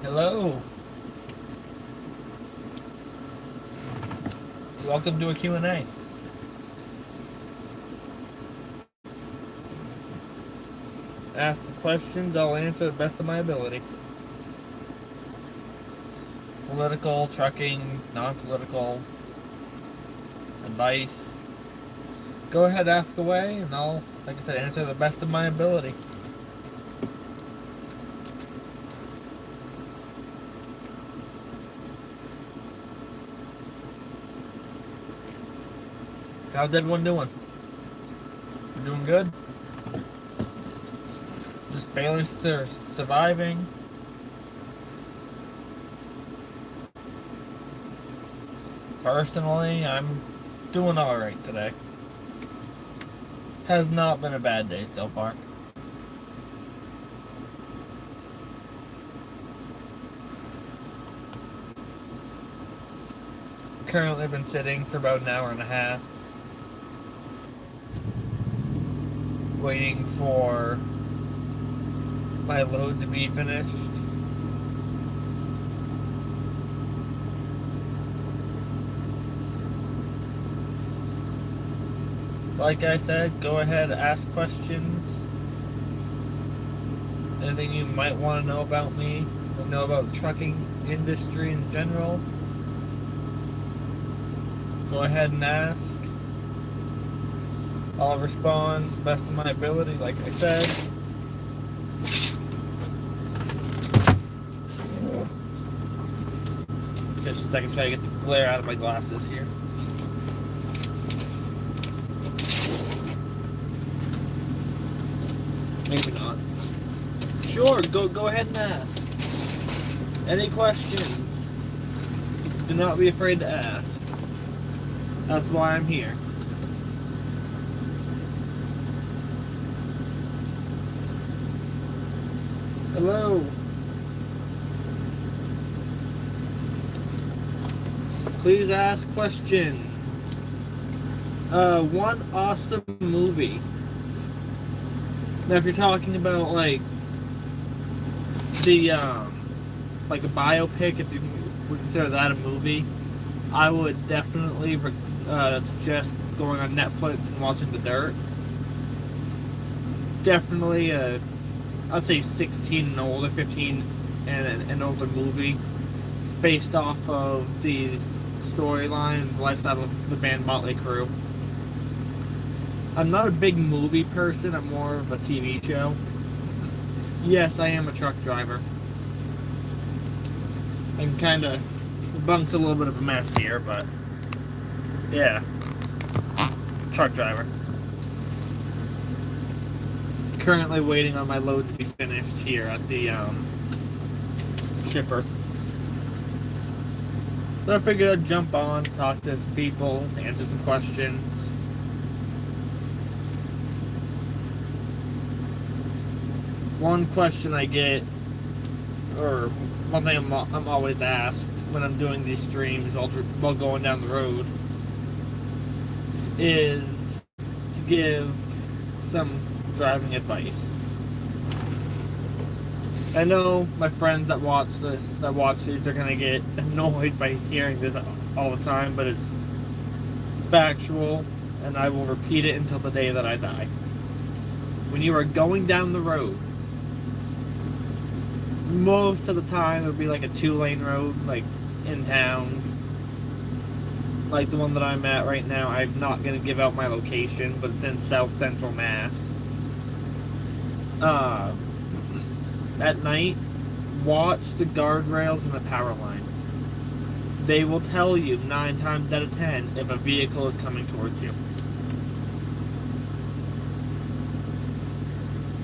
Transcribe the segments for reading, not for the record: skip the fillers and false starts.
Hello. Welcome to a Q&A. Ask the questions, I'll answer to the best of my ability. Political, trucking, non-political, advice. Go ahead, ask away, and I'll, like I said, answer to the best of my ability. How's everyone doing? You doing good? Just barely surviving. Personally, I'm doing alright today. Has not been a bad day so far. Currently been sitting for about an hour and a half. Waiting for my load to be finished. Like I said, go ahead, ask questions. Anything you might want to know about me, or know about the trucking industry in general, go ahead and ask. I'll respond to the best of my ability, like I said. Just a second, try to get the glare out of my glasses here. Maybe not. Sure, go ahead and ask. Any questions? Do not be afraid to ask. That's why I'm here. Hello. Please ask questions. One awesome movie. Now, if you're talking about like the like a biopic, if you would consider that a movie, I would definitely suggest going on Netflix and watching The Dirt. Definitely I'd say 16 and older, 15 and an older movie. It's based off of the storyline and lifestyle of the band Motley Crue. I'm not a big movie person, I'm more of a TV show. Yes, I am a truck driver. I'm kinda, the bunk's a little bit of a mess here, but yeah. Truck driver. Currently waiting on my load to be finished here at the shipper. So I figured I'd jump on, talk to some people, answer some questions. One question I get, or one thing I'm always asked when I'm doing these streams while going down the road, is to give some driving advice. I know my friends that watch these are gonna get annoyed by hearing this all the time, but it's factual, and I will repeat it until the day that I die. When you are going down the road, most of the time it'll be like a 2-lane road, like in towns. Like the one that I'm at right now, I'm not gonna give out my location, but it's in South Central Mass. At night, watch the guardrails and the power lines. They will tell you 9 times out of 10 if a vehicle is coming towards you.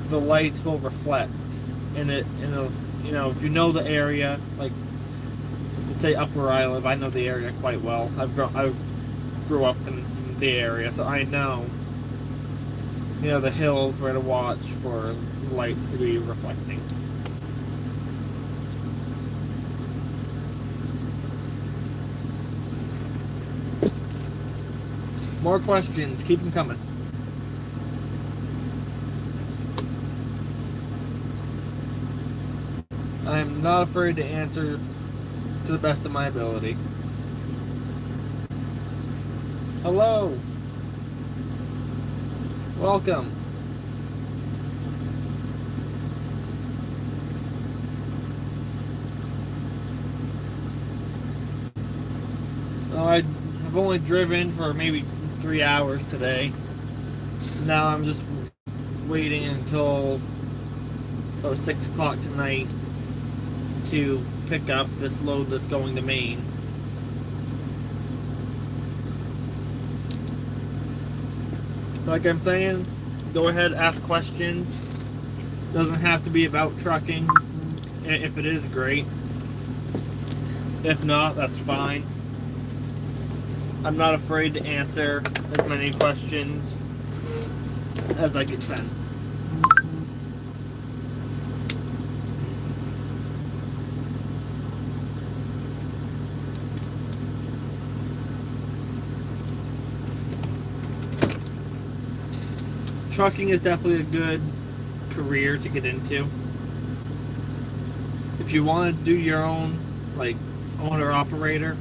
The lights will reflect, and if you know the area, like let's say up where I live, I know the area quite well. I grew up in the area, so I know the hills where to watch for lights to be reflecting. More questions, keep them coming. I'm not afraid to answer to the best of my ability. Hello. Welcome. Well, I've only driven for maybe 3 hours today. Now I'm just waiting until 6 o'clock tonight to pick up this load that's going to Maine. Like I'm saying, go ahead, ask questions. Doesn't have to be about trucking. If it is, great. If not, that's fine. I'm not afraid to answer as many questions as I get sent. Trucking is definitely a good career to get into. If you want to do your own, like, owner-operator,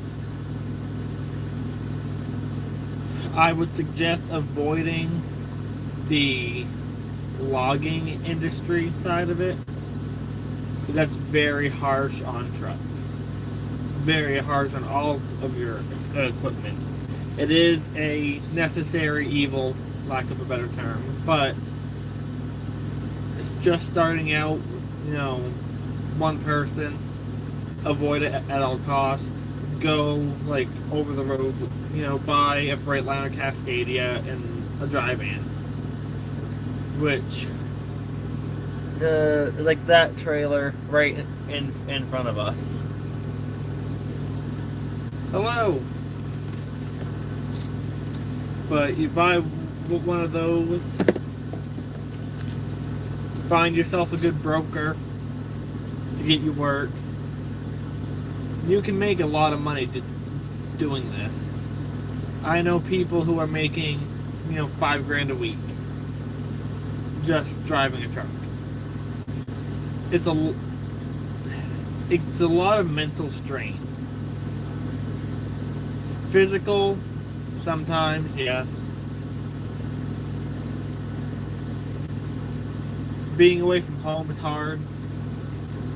I would suggest avoiding the logging industry side of it. That's very harsh on trucks. Very harsh on all of your equipment. It is a necessary evil, lack of a better term, but it's just starting out, one person, avoid it at all costs, go like over the road, buy a Freightliner Cascadia and a dry van, which like that trailer right in front of us. Hello. But you buy one of those, find yourself a good broker to get you work. You can make a lot of money doing this. I know people who are making, $5,000 a week just driving a truck. It's a lot of mental strain. Physical, sometimes, yes. Being away from home is hard.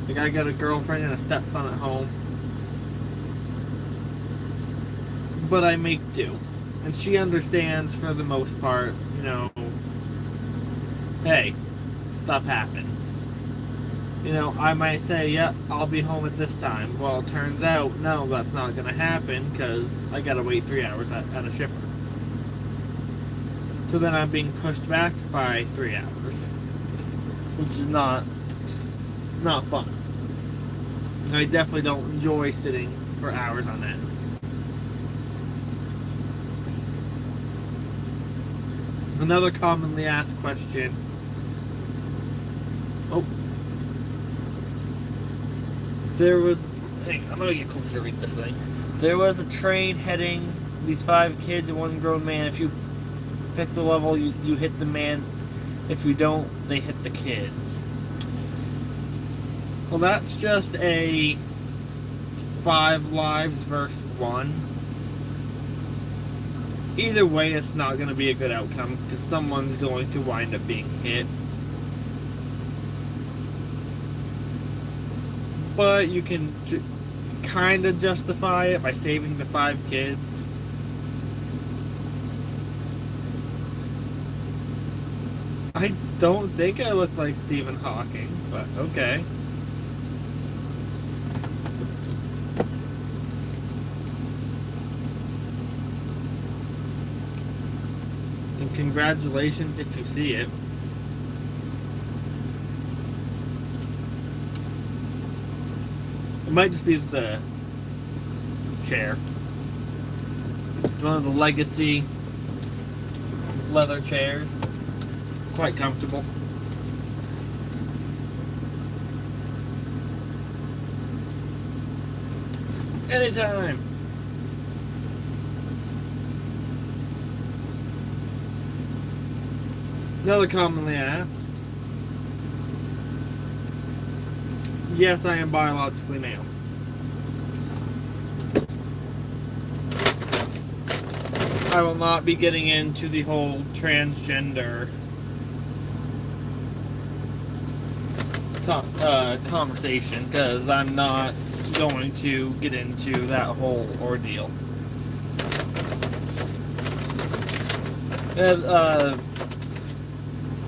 Like, I got a girlfriend and a stepson at home. But I make do. And she understands for the most part, hey, stuff happens. I might say, yep, I'll be home at this time. Well, it turns out, no, that's not going to happen because I got to wait 3 hours at a shipper. So then I'm being pushed back by 3 hours, which is not fun. I definitely don't enjoy sitting for hours on end. Another commonly asked question. Oh. I'm gonna get closer to read this thing. There was a train heading these 5 kids and 1 grown man. If you pick the level, you hit the man. If you don't, they hit the kids. Well, that's just a 5 lives versus 1. Either way, it's not going to be a good outcome because someone's going to wind up being hit. But you can kind of justify it by saving the 5 kids. I don't think I look like Stephen Hawking, but okay. And congratulations if you see it. It might just be the chair. It's one of the legacy leather chairs. It's quite comfortable. Anytime. Another commonly asked. Yes, I am biologically male. I will not be getting into the whole transgender conversation, because I'm not going to get into that whole ordeal.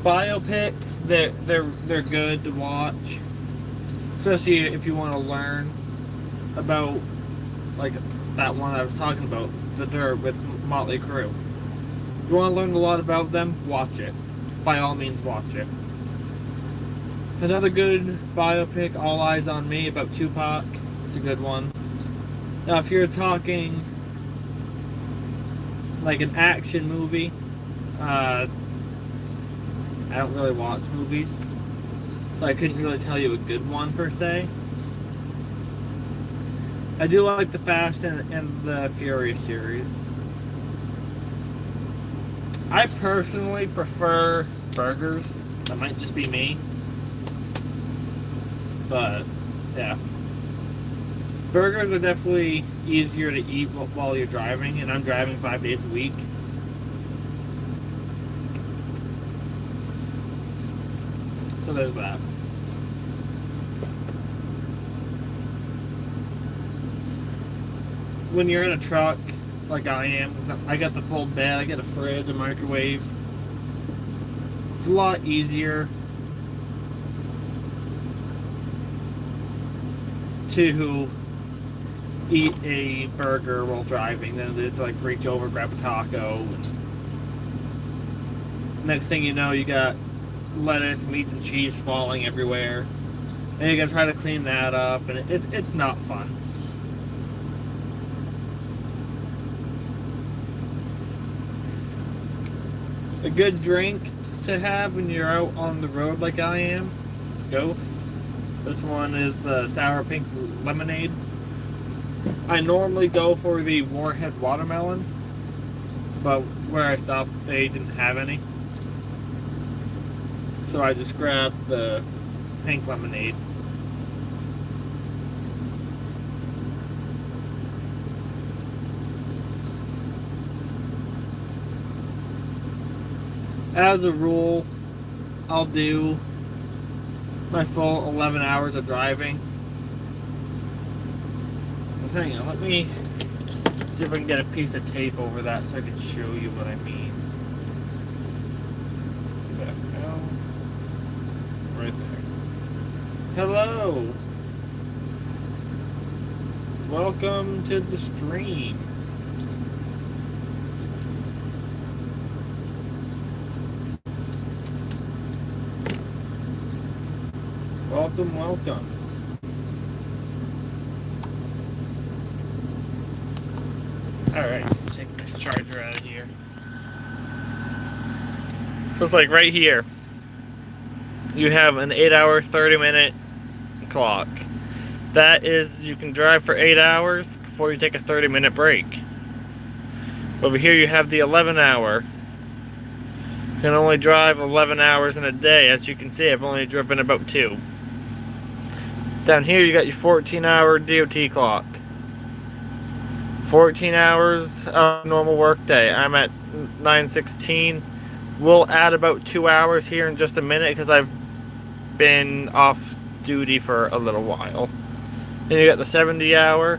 Biopics, they're good to watch, especially if you want to learn about, like that one I was talking about, The Dirt with Motley Crue. If you want to learn a lot about them, watch it. By all means, watch it. Another good biopic, All Eyes on Me, about Tupac. It's a good one. Now, if you're talking like an action movie, I don't really watch movies, so I couldn't really tell you a good one per se. I do like the Fast and the Furious series. I personally prefer burgers. That might just be me. But, yeah. Burgers are definitely easier to eat while you're driving, and I'm driving 5 days a week. So there's that. When you're in a truck, like I am, I got the full bed, I get a fridge, a microwave. It's a lot easier to eat a burger while driving than it is to like reach over, grab a taco. And next thing you know, you got lettuce, meats, and cheese falling everywhere. And you gotta try to clean that up, and it's not fun. A good drink to have when you're out on the road like I am, Ghost. This one is the Sour Pink Lemonade. I normally go for the Warhead Watermelon, but where I stopped, they didn't have any. So I just grabbed the Pink Lemonade. As a rule, I'll do my full 11 hours of driving. Hang on, let me see if I can get a piece of tape over that so I can show you what I mean. Right there. Hello! Welcome to the stream. Welcome, welcome. Alright, take this charger out of here. So it's like right here. You have an 8-hour, 30-minute clock. That is, you can drive for 8 hours before you take a 30-minute break. Over here you have the 11-hour. You can only drive 11 hours in a day. As you can see, I've only driven about 2. Down here you got your 14-hour DOT clock. 14 hours of normal work day. I'm at 9:16. We'll add about 2 hours here in just a minute because I've been off duty for a little while. Then you got the 70-hour,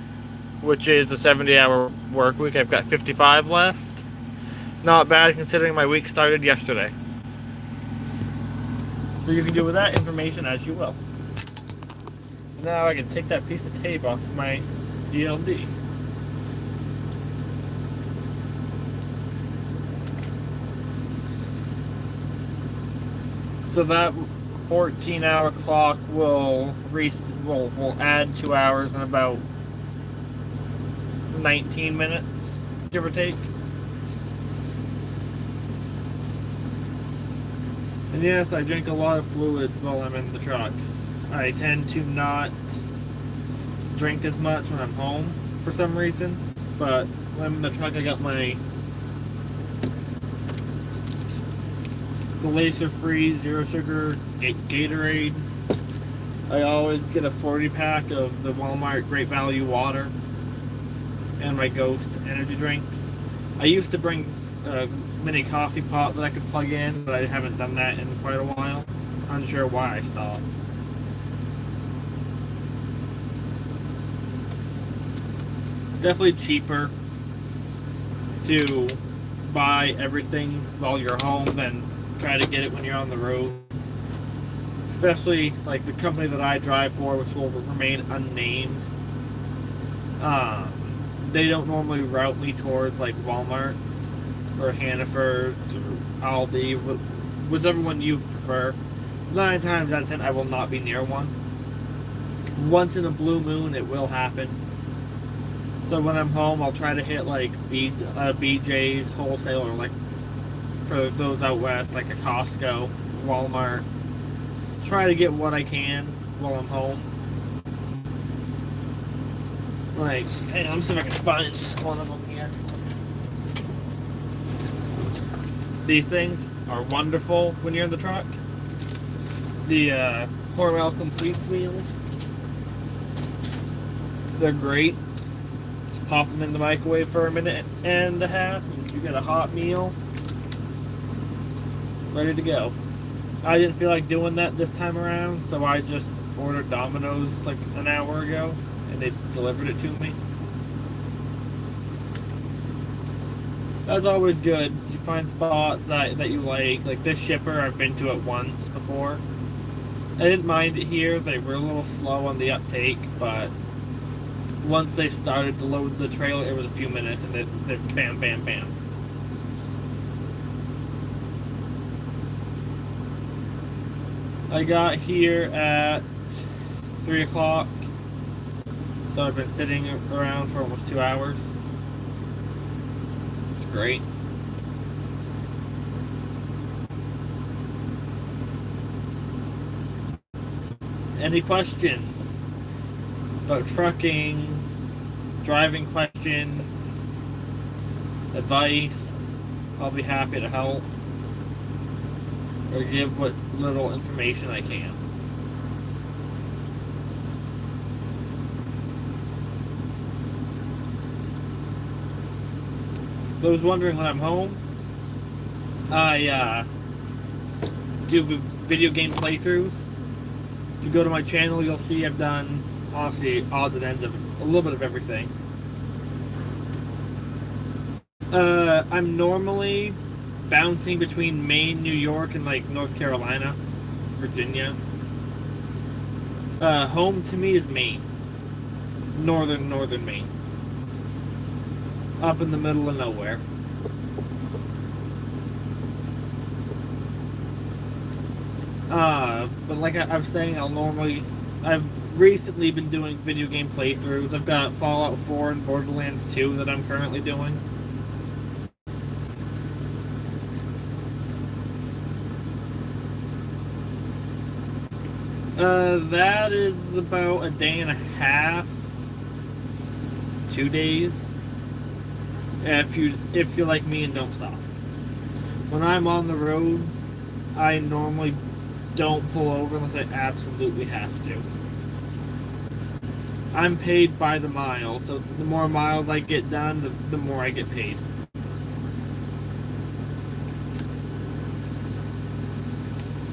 which is the 70-hour work week. I've got 55 left. Not bad considering my week started yesterday. So you can do with that information as you will. Now I can take that piece of tape off my ELD. So that 14-hour clock will add 2 hours in about 19 minutes, give or take. And yes, I drink a lot of fluids while I'm in the truck. I tend to not drink as much when I'm home for some reason, but when I'm in the truck I got my Glacier Free Zero Sugar Gatorade. I always get a 40-pack of the Walmart Great Value water and my Ghost energy drinks. I used to bring a mini coffee pot that I could plug in, but I haven't done that in quite a while. Unsure why I stopped. Definitely cheaper to buy everything while you're home than try to get it when you're on the road. Especially like the company that I drive for, which will remain unnamed. They don't normally route me towards like Walmart's or Hannaford's or Aldi, whichever one you prefer. 9 times out of 10 I will not be near one. Once in a blue moon it will happen. So when I'm home I'll try to hit like BJ's wholesale, or like for those out west like a Costco, Walmart. Try to get what I can while I'm home. Like, hey, I'm see if I can find one of them here. These things are wonderful when you're in the truck. The Hormel Completes meals. They're great. Just pop them in the microwave for a minute and a half, and you get a hot meal ready to go. I didn't feel like doing that this time around, so I just ordered Domino's like an hour ago, and they delivered it to me. That's always good. You find spots that you like this shipper, I've been to it once before. I didn't mind it here. They were a little slow on the uptake, but once they started to load the trailer, it was a few minutes, and they're bam, bam, bam. I got here at 3 o'clock, so I've been sitting around for almost 2 hours. It's great. Any questions about trucking, driving questions, advice? I'll be happy to help or give what little information I can. I was wondering when I'm home, I do video game playthroughs. If you go to my channel, you'll see I've done, honestly, odds and ends of a little bit of everything. I'm normally bouncing between Maine, New York, and like North Carolina, Virginia. Home to me is Maine. Northern Maine. Up in the middle of nowhere. But like I was saying, I've recently been doing video game playthroughs. I've got Fallout 4 and Borderlands 2 that I'm currently doing. That is about a day and a half, 2 days. If you're like me and don't stop. When I'm on the road, I normally don't pull over unless I absolutely have to. I'm paid by the mile, so the more miles I get done, the more I get paid.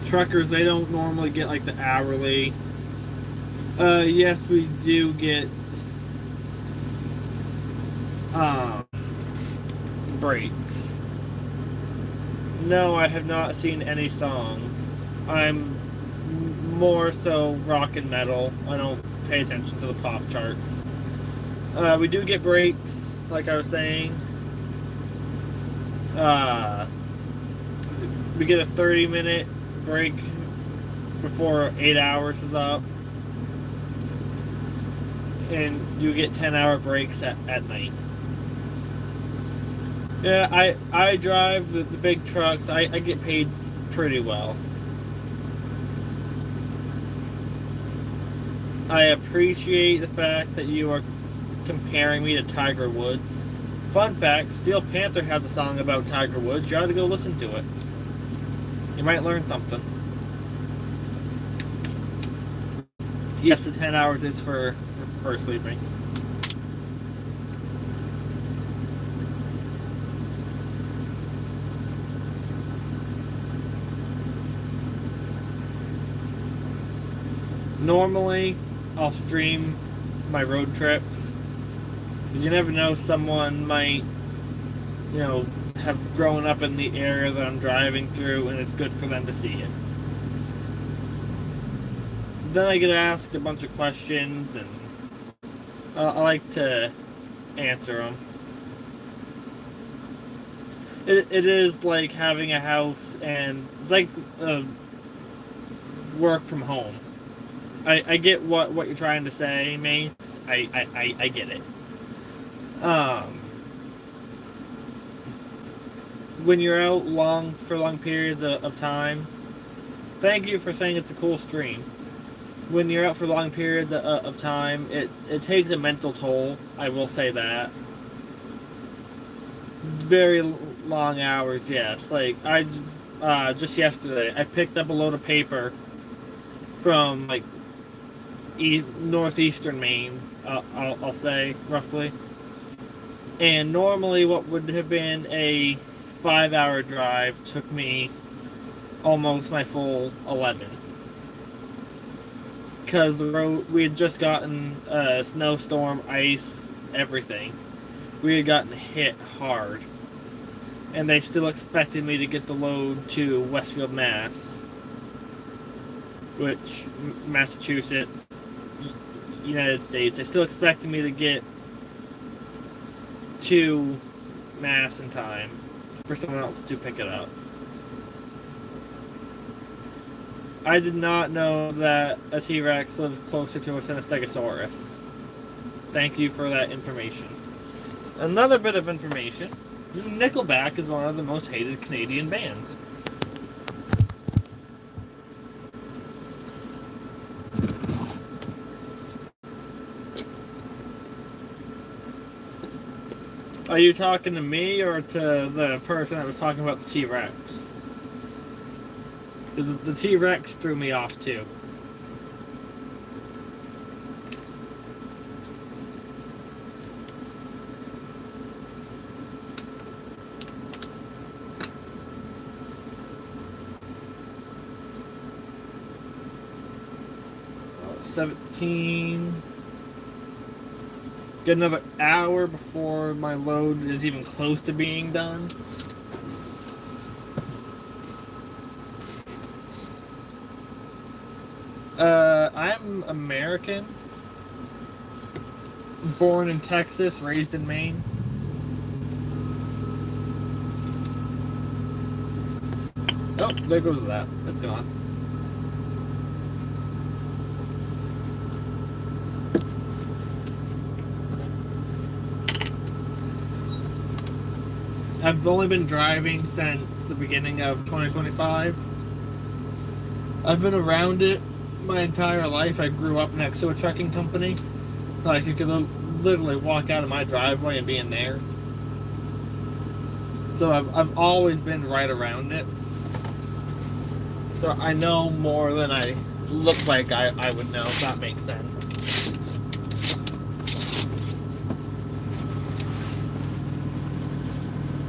Truckers, they don't normally get like the hourly. Yes, we do get breaks. No, I have not seen any songs. I'm more so rock and metal. I don't pay attention to the pop charts. We do get breaks, like I was saying. We get a 30-minute break before 8 hours is up. And you get 10-hour breaks at night. Yeah, I drive the big trucks. I get paid pretty well. I appreciate the fact that you are comparing me to Tiger Woods. Fun fact, Steel Panther has a song about Tiger Woods. You ought to go listen to it. You might learn something. Yes, the 10 hours is for sleeping. Normally, I'll stream my road trips. Because you never know, someone might, have grown up in the area that I'm driving through, and it's good for them to see it. Then I get asked a bunch of questions, and I like to answer them. It is like having a house, and it's like work from home. I get what you're trying to say, Mace. I get it. When you're out for long periods of time, thank you for saying it's a cool stream. When you're out for long periods of time, it takes a mental toll. I will say that. Very long hours, yes. Like I just yesterday, I picked up a load of paper from like northeastern Maine. I'll say roughly. And normally, what would have been a 5-hour drive took me almost my full 11. Because the road, we had just gotten a snowstorm, ice, everything. We had gotten hit hard. And they still expected me to get the load to Westfield, Mass. Which, Massachusetts, United States. They still expected me to get to Mass in time for someone else to pick it up. I did not know that a T-Rex lives closer to a Stegosaurus. Thank you for that information. Another bit of information. Nickelback is one of the most hated Canadian bands. Are you talking to me or to the person that was talking about the T-Rex? Because the T-Rex threw me off too. Uh, 17... Get another hour before my load is even close to being done. I'm American. Born in Texas, raised in Maine. Oh, there goes that. It's gone. I've only been driving since the beginning of 2025. I've been around it my entire life. I grew up next to a trucking company. Like, you could literally walk out of my driveway and be in theirs. So I've always been right around it. So I know more than I look like I would know, if that makes sense.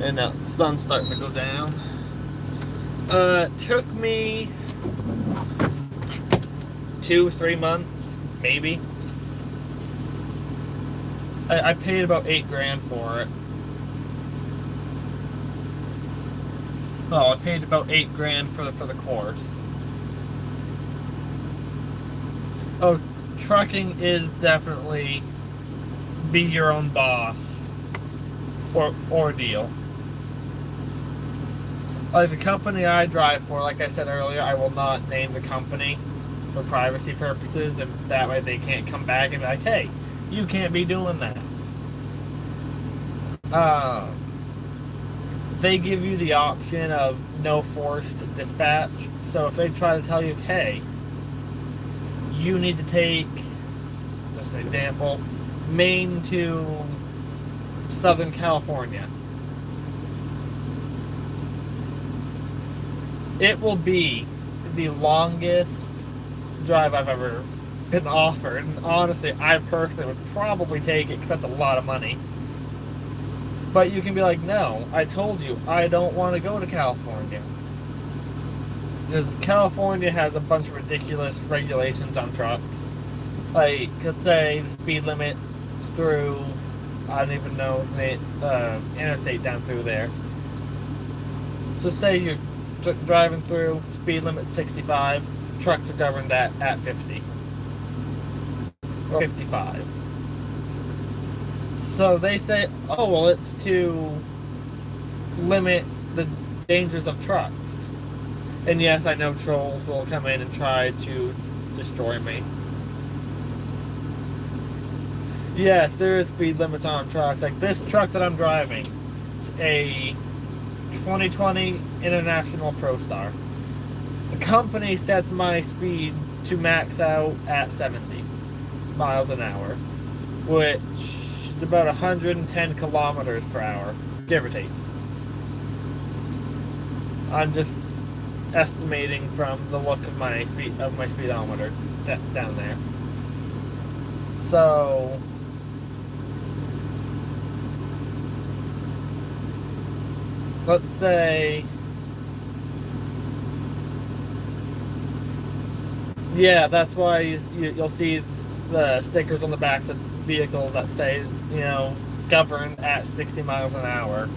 And now the sun's starting to go down. Took me 2-3 months, maybe. I paid about $8,000 for it. Oh, I paid about $8,000 for the course. Oh, trucking is definitely be your own boss ordeal. Like the company I drive for, like I said earlier, I will not name the company for privacy purposes, and that way they can't come back and be like, hey, you can't be doing that. They give you the option of no forced dispatch. So if they try to tell you, hey, you need to take, just an example, Maine to Southern California, it will be the longest drive I've ever been offered. And honestly, I personally would probably take it because that's a lot of money. But you can be like, no, I told you, I don't want to go to California. Because California has a bunch of ridiculous regulations on trucks. Like, let's say the speed limit through, I don't even know the interstate down through there. So say you're driving through, speed limit 65, trucks are governed at 50. Or 55. So they say, oh, well, it's to limit the dangers of trucks. And yes, I know trolls will come in and try to destroy me. Yes, there is speed limits on trucks. Like this truck that I'm driving, it's a 2020 International ProStar. The company sets my speed to max out at 70 miles an hour, which is about 110 kilometers per hour, give or take. I'm just estimating from the look of my speedometer down there. So let's say, yeah, that's why you'll see the stickers on the backs of vehicles that say, governed at 60 miles an hour.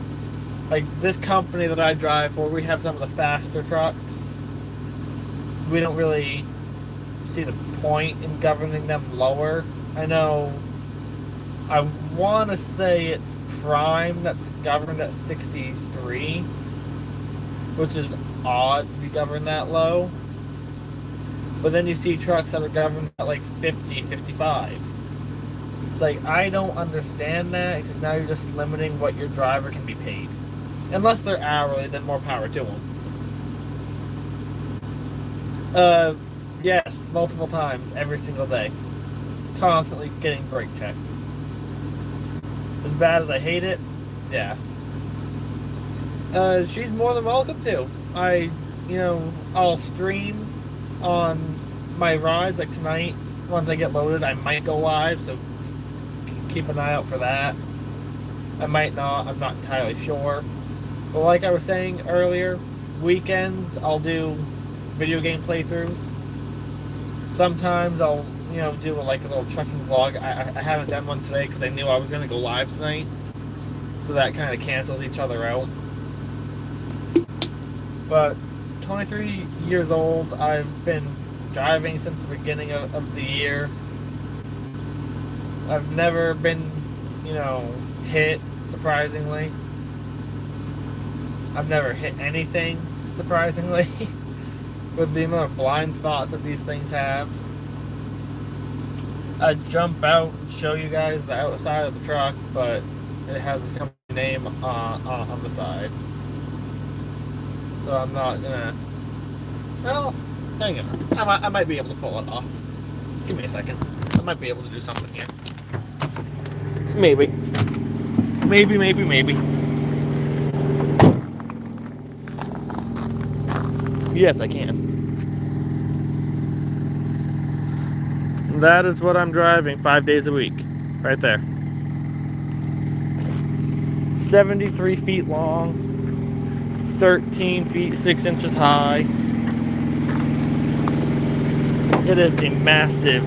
Like this company that I drive for, we have some of the faster trucks. We don't really see the point in governing them lower. I know, I want to say it's Prime that's governed at 63, which is odd to be governed that low. But then you see trucks that are governed at like 50, 55. It's like, I don't understand that, because now you're just limiting what your driver can be paid. Unless they're hourly, then more power to them. Yes, multiple times, every single day. Constantly getting brake checked. As bad as I hate it, yeah. She's more than welcome to. I'll stream on my rides, like tonight. Once I get loaded, I might go live, so keep an eye out for that. I might not, I'm not entirely sure. But like I was saying earlier, weekends I'll do video game playthroughs. Sometimes I'll, do a little trucking vlog. I haven't done one today because I knew I was going to go live tonight. So that kind of cancels each other out. But 23 years old, I've been driving since the beginning of the year. I've never been, hit, surprisingly. I've never hit anything, surprisingly, with the amount of blind spots that these things have. I'd jump out and show you guys the outside of the truck, but it has the company name on the side. So I'm not gonna... Well, hang on. I might be able to pull it off. Give me a second. I might be able to do something here. Maybe. Maybe. Yes, I can. That is what I'm driving 5 days a week. Right there. 73 feet long, 13 feet 6 inches high. It is a massive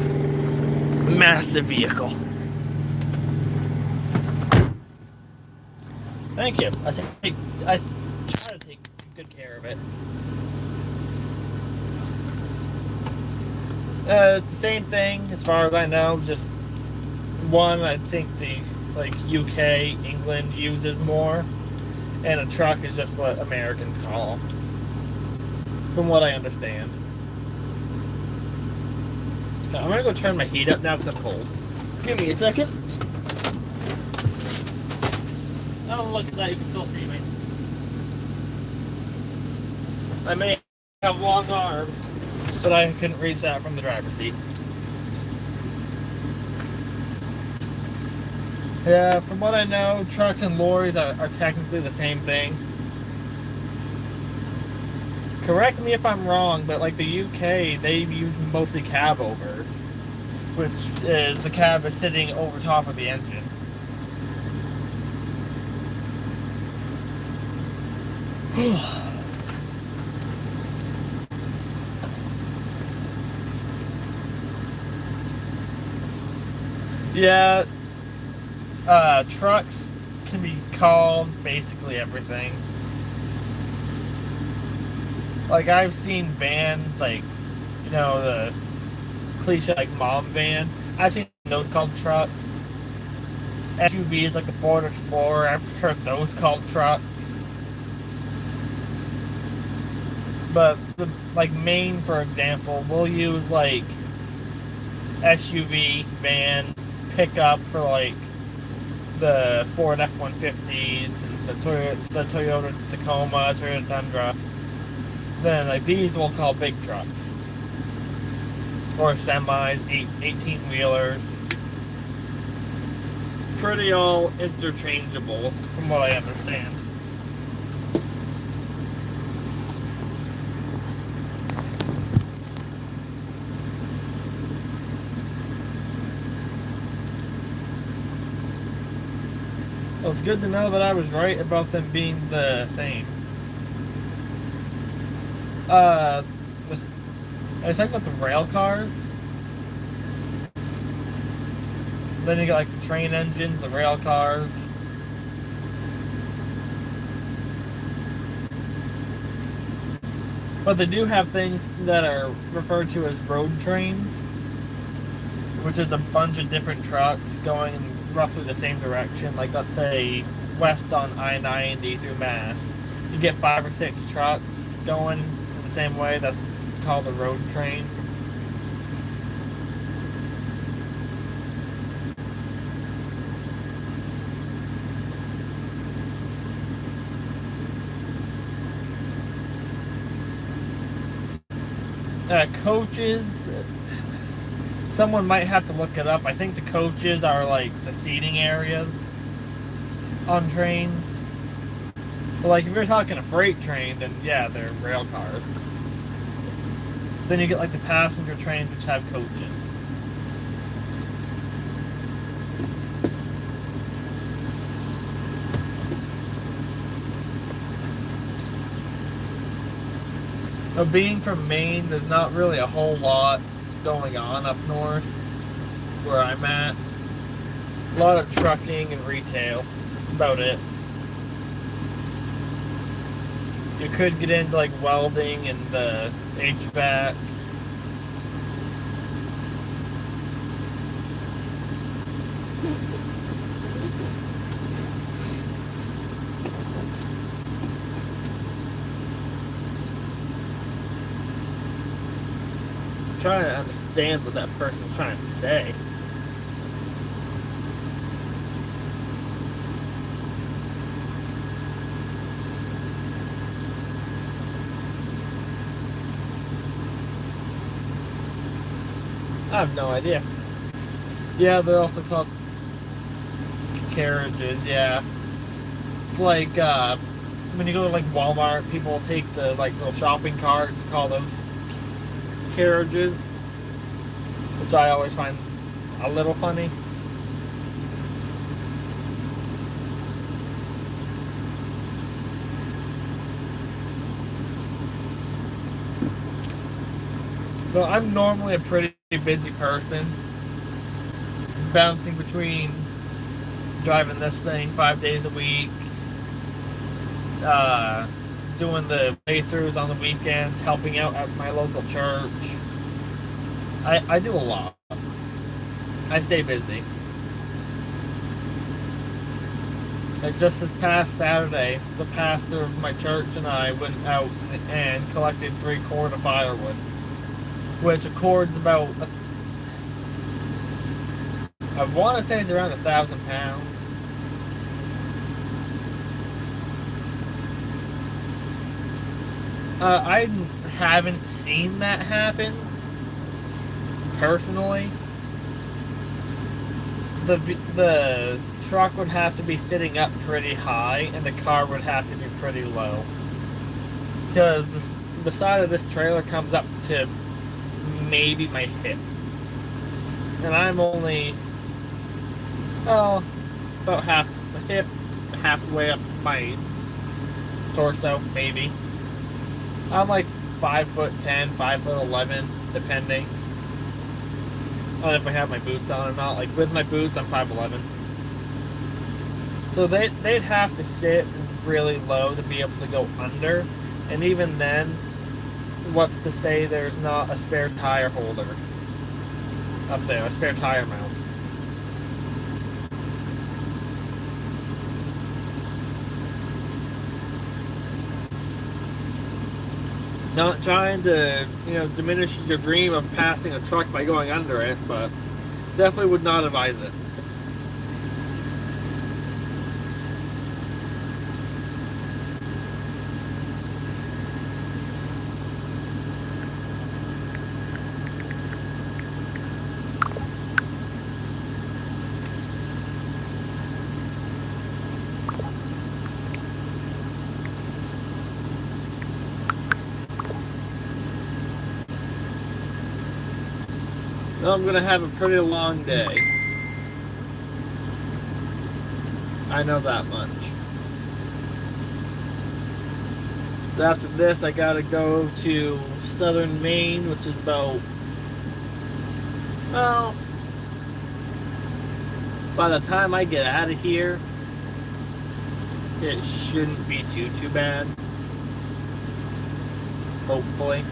vehicle. Thank you. I try to take good care of it. It's the same thing as far as I know. Just one, I think the UK, England uses more, and a truck is just what Americans call them, from what I understand. Now, I'm gonna go turn my heat up now because I'm cold. Give me a second. Oh, look at that, you can still see me. I may have long arms, but I couldn't reach that from the driver's seat. Yeah, from what I know, trucks and lorries are technically the same thing. Correct me if I'm wrong, but like the UK, they use mostly cab overs, which is the cab is sitting over top of the engine. Yeah, trucks can be called basically everything. Like, I've seen vans, like, you know, the cliche, like, mom van. I've seen those called trucks. SUVs, like the Ford Explorer, I've heard those called trucks. But, like, Maine, for example, we'll use, like, SUV, van, pickup for, like, the Ford F-150s, and the Toyota Tacoma, Toyota Tundra. Then, like, these we'll call big trucks. Or semis, 18-wheelers. Pretty all interchangeable, from what I understand. Well, it's good to know that I was right about them being the same. Are you talking about the rail cars? Then you got like the train engines, the rail cars. But they do have things that are referred to as road trains, which is a bunch of different trucks going in roughly the same direction. Like, let's say west on I-90 through Mass. You get 5 or 6 trucks going in the same way. That's called a road train. Coaches, someone might have to look it up. I think the coaches are like the seating areas on trains. But like, if you're talking a freight train, then yeah, they're rail cars. Then you get like the passenger trains, which have coaches. Now, being from Maine, there's not really a whole lot going on up north where I'm at. A lot of trucking and retail. That's about it. You could get into like welding and HVAC. I'm trying to understand what that person's trying to say. I have no idea. Yeah, they're also called carriages, yeah. It's like, when you go to like Walmart, people will take the like little shopping carts, call those carriages, which I always find a little funny. So I'm normally a pretty busy person, bouncing between driving this thing 5 days a week, doing the playthroughs on the weekends, helping out at my local church. I do a lot. I stay busy. Like just this past Saturday, the pastor of my church and I went out and collected 3 cord of firewood, which a cord's about, I want to say it's around 1,000 pounds. I haven't seen that happen personally. The truck would have to be sitting up pretty high, and the car would have to be pretty low. Because the side of this trailer comes up to maybe my hip. And I'm only, well, about half the hip, halfway up my torso, maybe. I'm like 5'10", 5'11", depending on if I have my boots on or not. Like with my boots, I'm 5'11". So they'd have to sit really low to be able to go under, and even then, what's to say there's not a spare tire holder up there, a spare tire mount. Not trying to, diminish your dream of passing a truck by going under it, but definitely would not advise it. Well, I'm gonna have a pretty long day. I know that much. After this, I gotta go to southern Maine, which is about, well, by the time I get out of here, it shouldn't be too bad. Hopefully.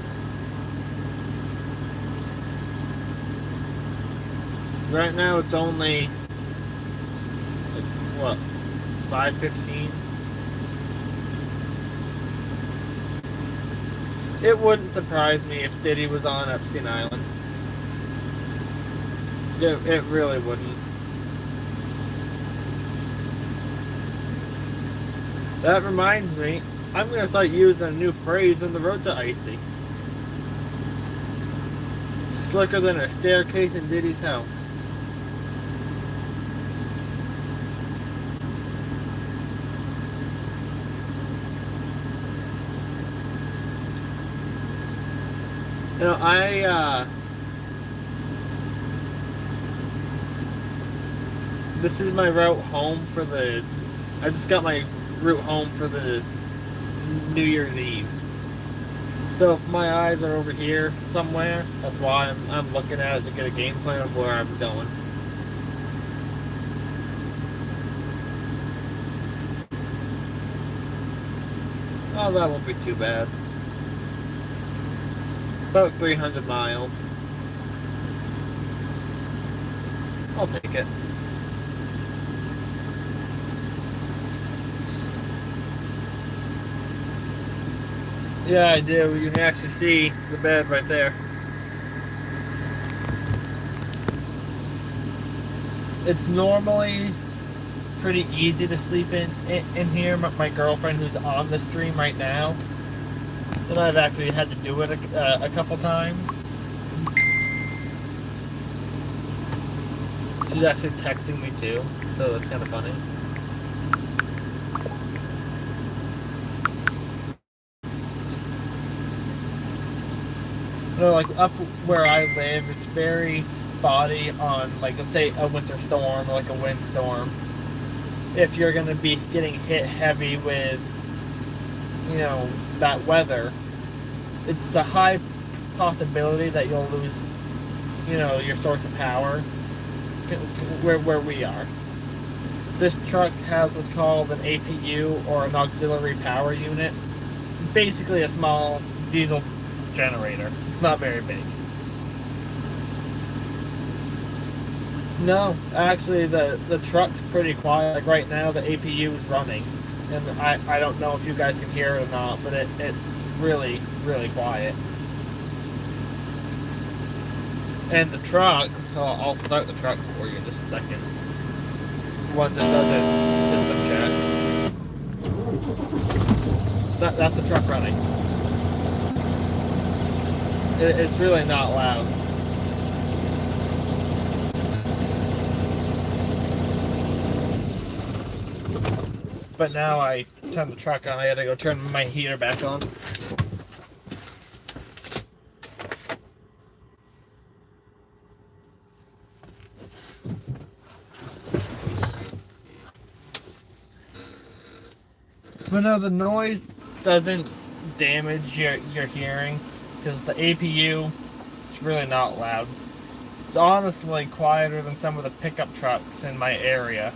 Right now it's only, what, 5:15? It wouldn't surprise me if Diddy was on Epstein Island. It really wouldn't. That reminds me, I'm going to start using a new phrase when the roads are icy. Slicker than a staircase in Diddy's house. This is my route home for I just got my route home for the New Year's Eve. So if my eyes are over here somewhere, that's why I'm looking at it to get a game plan of where I'm going. Oh, that won't be too bad. About 300 miles. I'll take it. Yeah, I do. You can actually see the bed right there. It's normally pretty easy to sleep in here. My girlfriend, who's on the stream right now, and I've actually had to do it a couple times. She's actually texting me too, so that's kind of funny. Like up where I live, it's very spotty on, like, let's say a winter storm or like a windstorm. If you're going to be getting hit heavy with, that weather, it's a high possibility that you'll lose, your source of power where we are. This truck has what's called an APU, or an auxiliary power unit. Basically a small diesel generator. It's not very big. No, actually, the truck's pretty quiet. Like right now, the APU is running, and I don't know if you guys can hear it or not, but it's really really quiet. And the truck, I'll start the truck for you in just a second. Once it does its system check, that's the truck running. It's really not loud. But now I turn the truck on, I gotta go turn my heater back on. But no, the noise doesn't damage your hearing because the APU is really not loud. It's honestly quieter than some of the pickup trucks in my area.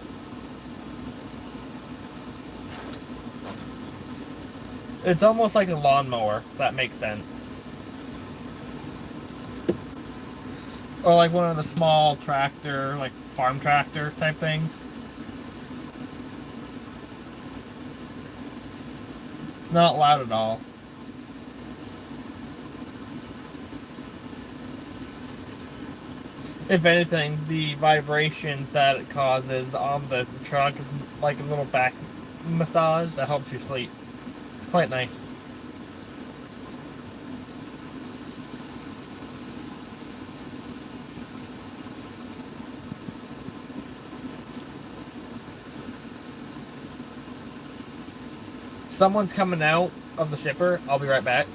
It's almost like a lawnmower, if that makes sense. Or like one of the small tractor, like farm tractor type things. It's not loud at all. If anything, the vibrations that it causes on the truck is like a little back massage that helps you sleep. It's quite nice. Someone's coming out of the shipper. I'll be right back.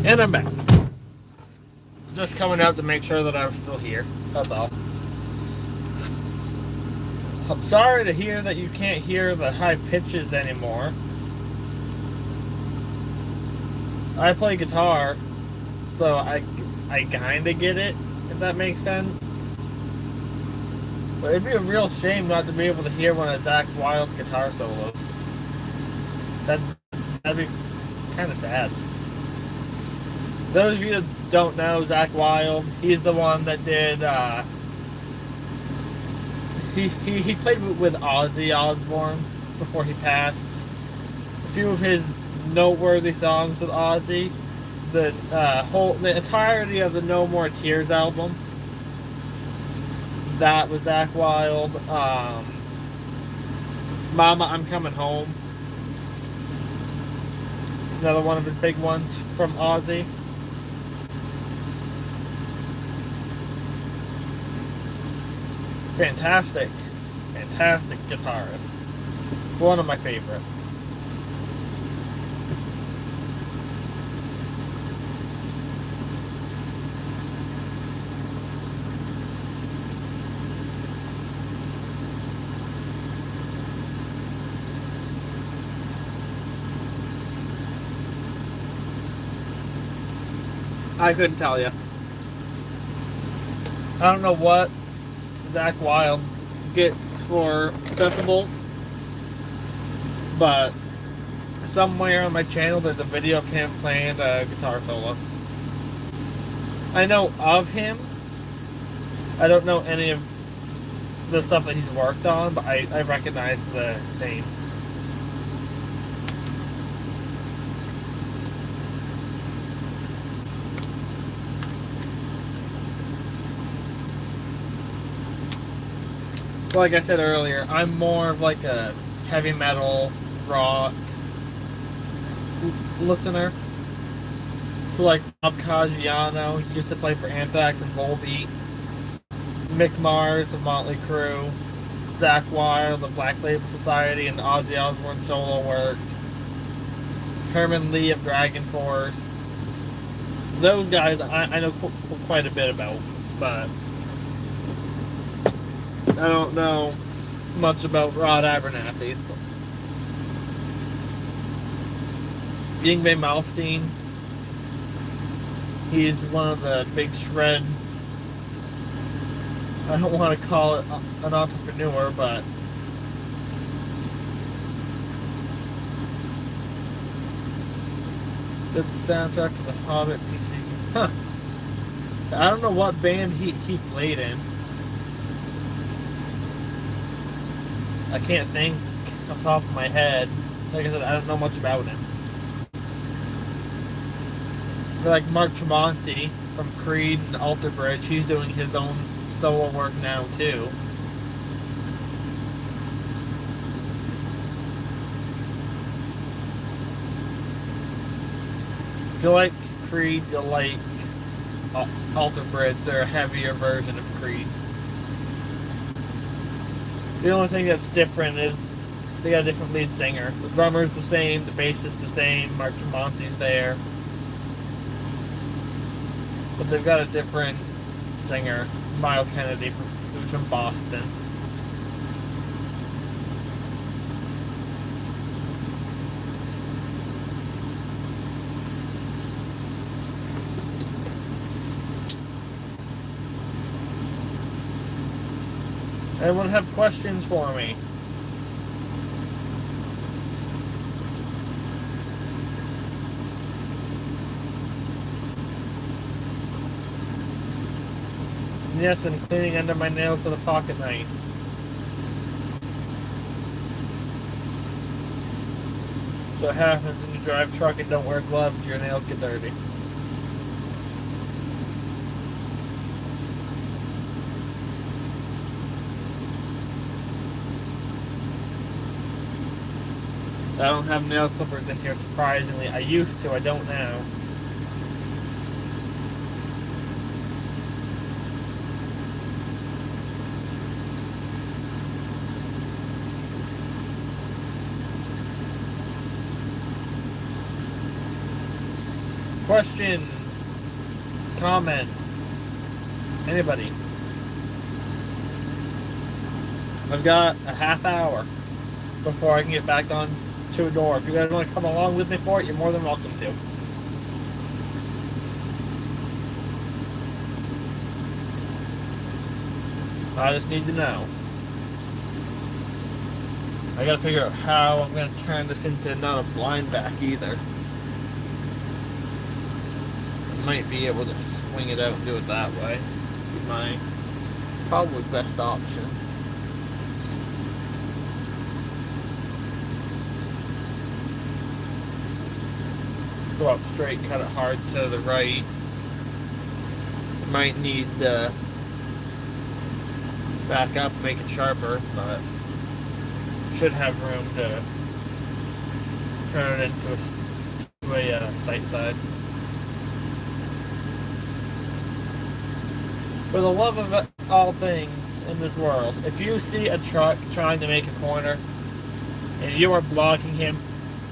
And I'm back. Just coming out to make sure that I was still here. That's all. I'm sorry to hear that you can't hear the high pitches anymore. I play guitar, so I kinda get it, if that makes sense. But it'd be a real shame not to be able to hear one of Zakk Wylde's guitar solos. That'd be kinda sad. Those of you that don't know Zakk Wylde, he's the one that did, he played with Ozzy Osbourne before he passed. A few of his noteworthy songs with Ozzy, the entirety of the No More Tears album, that was Zakk Wylde. Mama, I'm Coming Home, it's another one of his big ones from Ozzy. Fantastic guitarist. One of my favorites. I couldn't tell you. I don't know what Zakk Wylde gets for decibels, but somewhere on my channel there's a video of him playing a guitar solo. I know of him. I don't know any of the stuff that he's worked on, but I recognize the name. like I said earlier, I'm more of like a heavy metal, rock listener. So like Bob Caggiano, he used to play for Anthrax and Volbeat. Mick Mars of Motley Crue. Zakk Wylde of Black Label Society and Ozzy Osbourne solo work. Herman Lee of Dragon Force. Those guys I know quite a bit about, but I don't know much about Rod Abernathy. Yngwie Malmsteen, he's one of the big shred. I don't want to call it an entrepreneur, but did the soundtrack for The Hobbit PC. Huh. I don't know what band he played in. I can't think off the top of my head. Like I said, I don't know much about him. Like Mark Tremonti from Creed and Alter Bridge, he's doing his own solo work now too. If you like Creed, you'll like Alter Bridge. They're a heavier version of Creed. The only thing that's different is they got a different lead singer. The drummer's the same, the bassist's the same, Mark Tremonti's there. But they've got a different singer, Miles Kennedy, who's from Boston. Anyone have questions for me? Yes, and cleaning under my nails with a pocket knife. So it happens when you drive a truck and don't wear gloves, your nails get dirty. I don't have nail clippers in here, surprisingly. I used to, I don't now. Questions? Comments? Anybody? I've got a half hour before I can get back on to a door. If you guys want to come along with me for it, you're more than welcome to. I just need to know. I gotta figure out how I'm gonna turn this into not a blind back either. I might be able to swing it out and do it that way. Be my probably best option. Go up straight, cut it hard to the right. Might need to back up, make it sharper, but should have room to turn it into a sight side. For the love of all things in this world, if you see a truck trying to make a corner and you are blocking him,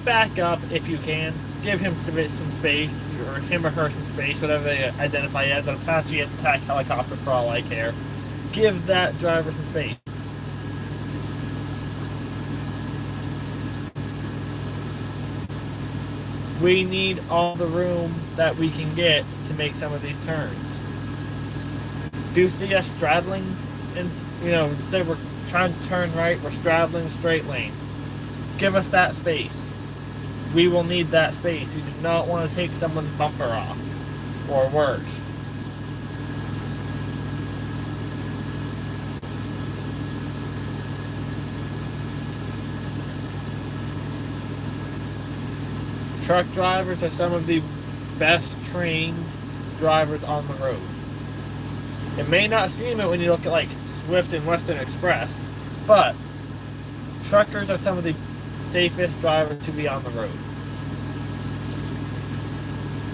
back up if you can. Give him some space, or him or her some space, whatever they identify as, an Apache attack helicopter for all I care. Give that driver some space. We need all the room that we can get to make some of these turns. If you see us straddling, and say we're trying to turn right, we're straddling a straight lane. Give us that space. We will need that space. We do not want to take someone's bumper off, or worse. Truck drivers are some of the best trained drivers on the road. It may not seem it when you look at like Swift and Western Express, But truckers are some of the safest drivers to be on the road.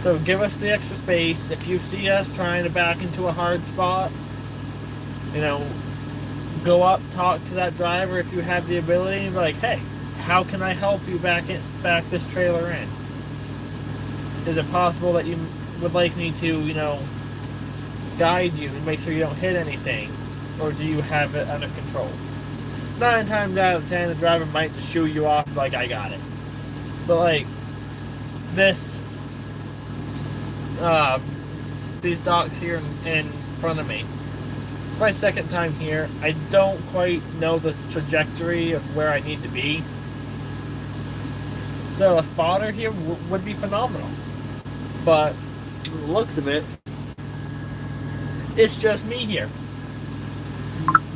So give us the extra space. If you see us trying to back into a hard spot, go up, talk to that driver if you have the ability, and be like, hey, how can I help you back this trailer in? Is it possible that you would like me to, guide you and make sure you don't hit anything? Or do you have it under control? 9 times out of 10, the driver might just shoo you off like, I got it. But these docks here in front of me. It's my second time here. I don't quite know the trajectory of where I need to be. So a spotter here would be phenomenal. But from the looks of it, it's just me here.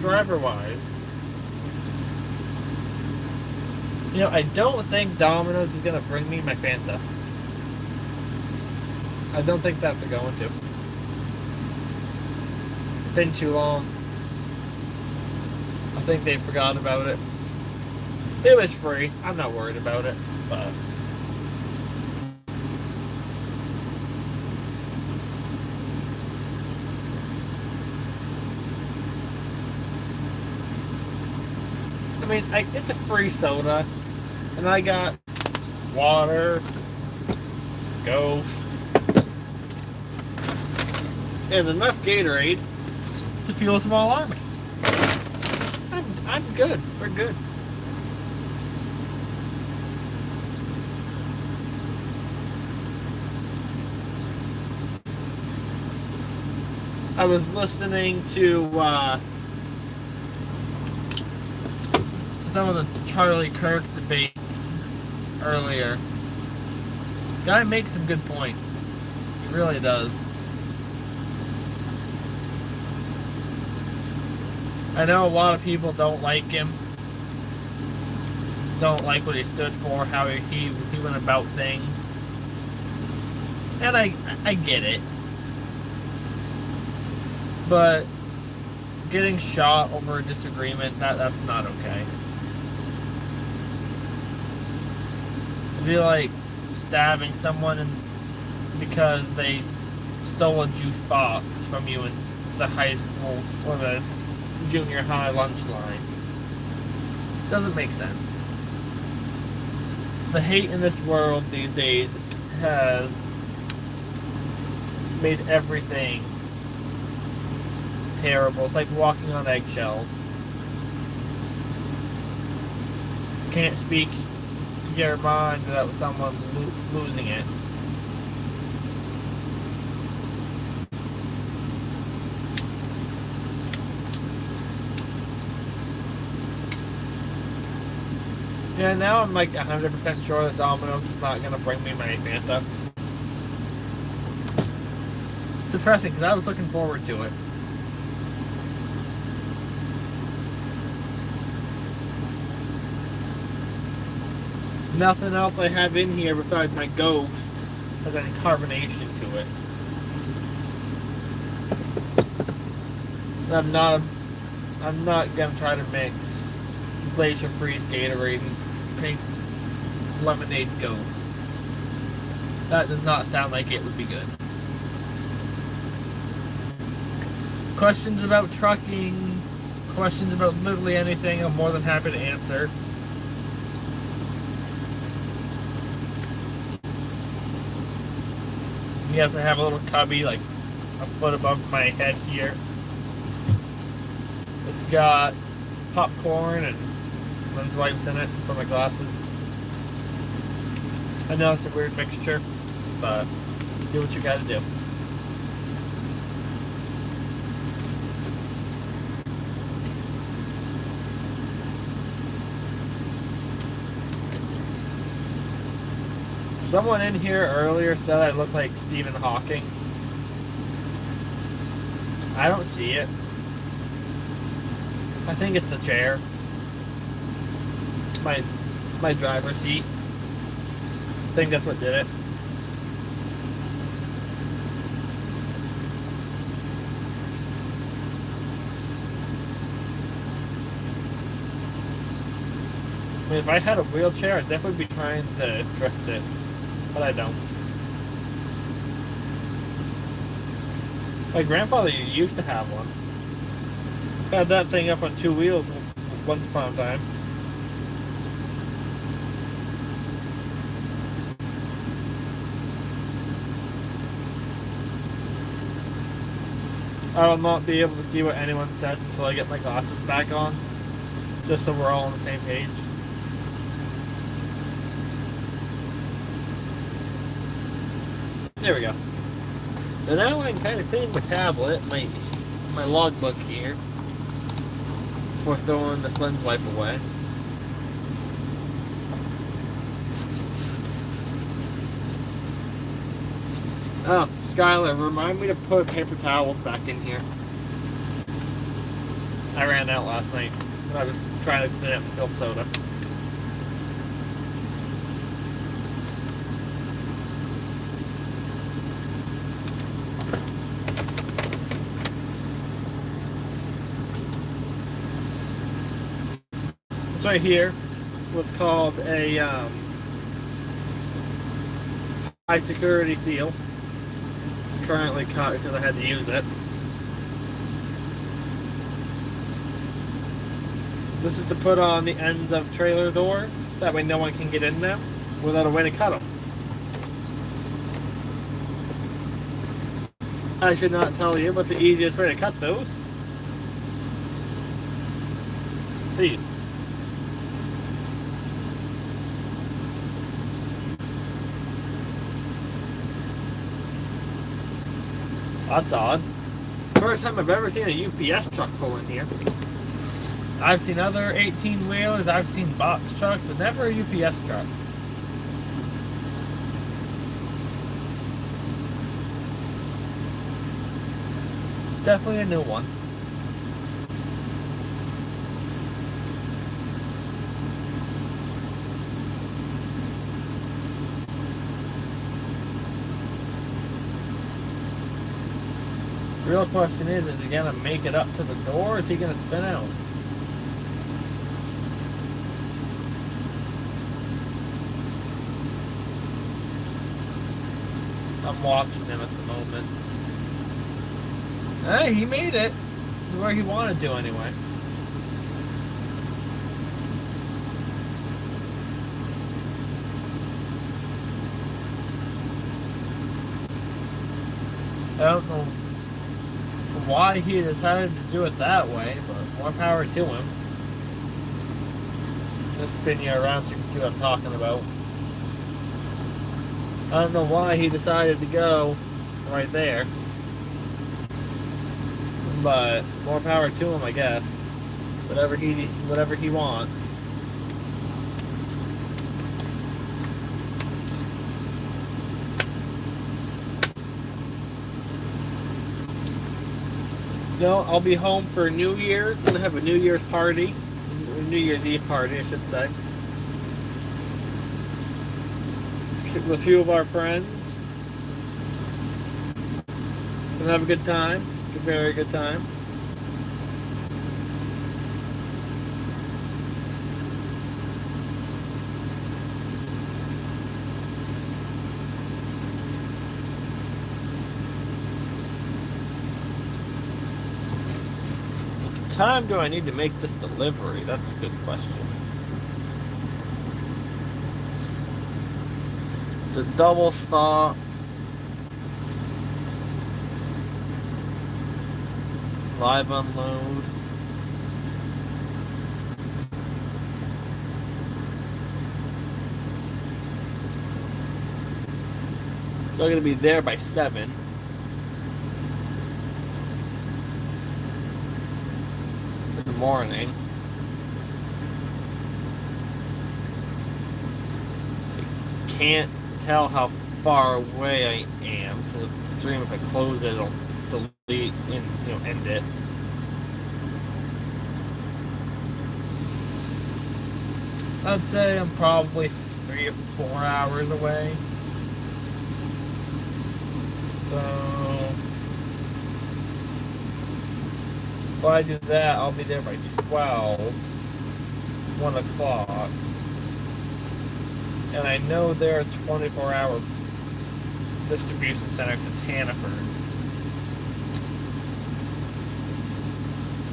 Driver-wise. I don't think Domino's is going to bring me my Fanta. I don't think that they're going to. It's been too long. I think they forgot about it. It was free. I'm not worried about it, but... it's a free soda, and I got water, Ghost, and enough Gatorade to fuel a small army. I'm good. We're good. I was listening to some of the Charlie Kirk debates earlier. Guy makes some good points. He really does. I know a lot of people don't like him. Don't like what he stood for, how he went about things. And I get it. But getting shot over a disagreement, that's not okay. It'd be like stabbing someone because they stole a juice box from you in the high school or the junior high lunch line. Doesn't make sense. The hate in this world these days has made everything terrible. It's like walking on eggshells. Can't speak your mind without someone losing it. Yeah, now I'm like 100% sure that Domino's is not going to bring me my Fanta. It's depressing because I was looking forward to it. Nothing else I have in here besides my Ghost has any carbonation to it. I'm not gonna try to mix Glacier Freeze Gatorade and pink lemonade Ghost. That does not sound like it would be good. Questions about trucking, questions about literally anything, I'm more than happy to answer. Yes, I have a little cubby like a foot above my head here. It's got popcorn and lens wipes in it for my glasses. I know it's a weird mixture, but do what you gotta do. Someone in here earlier said I look like Stephen Hawking. I don't see it. I think it's the chair. My driver's seat. I think that's what did it. I mean, if I had a wheelchair, I'd definitely be trying to drift it, but I don't. My grandfather used to have one. Had that thing up on two wheels once upon a time. I will not be able to see what anyone says until I get my glasses back on, just so we're all on the same page. There we go. So now I can kind of clean my tablet, my logbook here, before throwing this lens wipe away. Oh, Skylar, remind me to put paper towels back in here. I ran out last night when I was trying to clean up spilled soda. It's right here. What's called a high security seal. It's currently cut because I had to use it. This is to put on the ends of trailer doors. That way no one can get in them without a way to cut them. I should not tell you, but the easiest way to cut those. These. That's odd. First time I've ever seen a UPS truck pull in here. I've seen other 18-wheelers, I've seen box trucks, but never a UPS truck. It's definitely a new one. The real question is he gonna make it up to the door, or is he gonna spin out? I'm watching him at the moment. Hey, he made it where he wanted to anyway. I don't know why he decided to do it that way, but more power to him. Just spin you around so you can see what I'm talking about. I don't know why he decided to go right there, but more power to him, I guess. Whatever he wants. You know, I'll be home for New Year's. Gonna have a New Year's party, New Year's Eve party, I should say. With a few of our friends. Gonna have a good time. A very good time. What time do I need to make this delivery? That's a good question. It's a double stop. Live unload. So I'm gonna be there by 7. In the morning. I can't tell how far away I am because the stream, if I close it, it'll delete and end it. I'd say I'm probably 3 or 4 hours away. So if I do that, I'll be there by 12. 1 o'clock. And I know there are 24-hour distribution centers at Hannaford.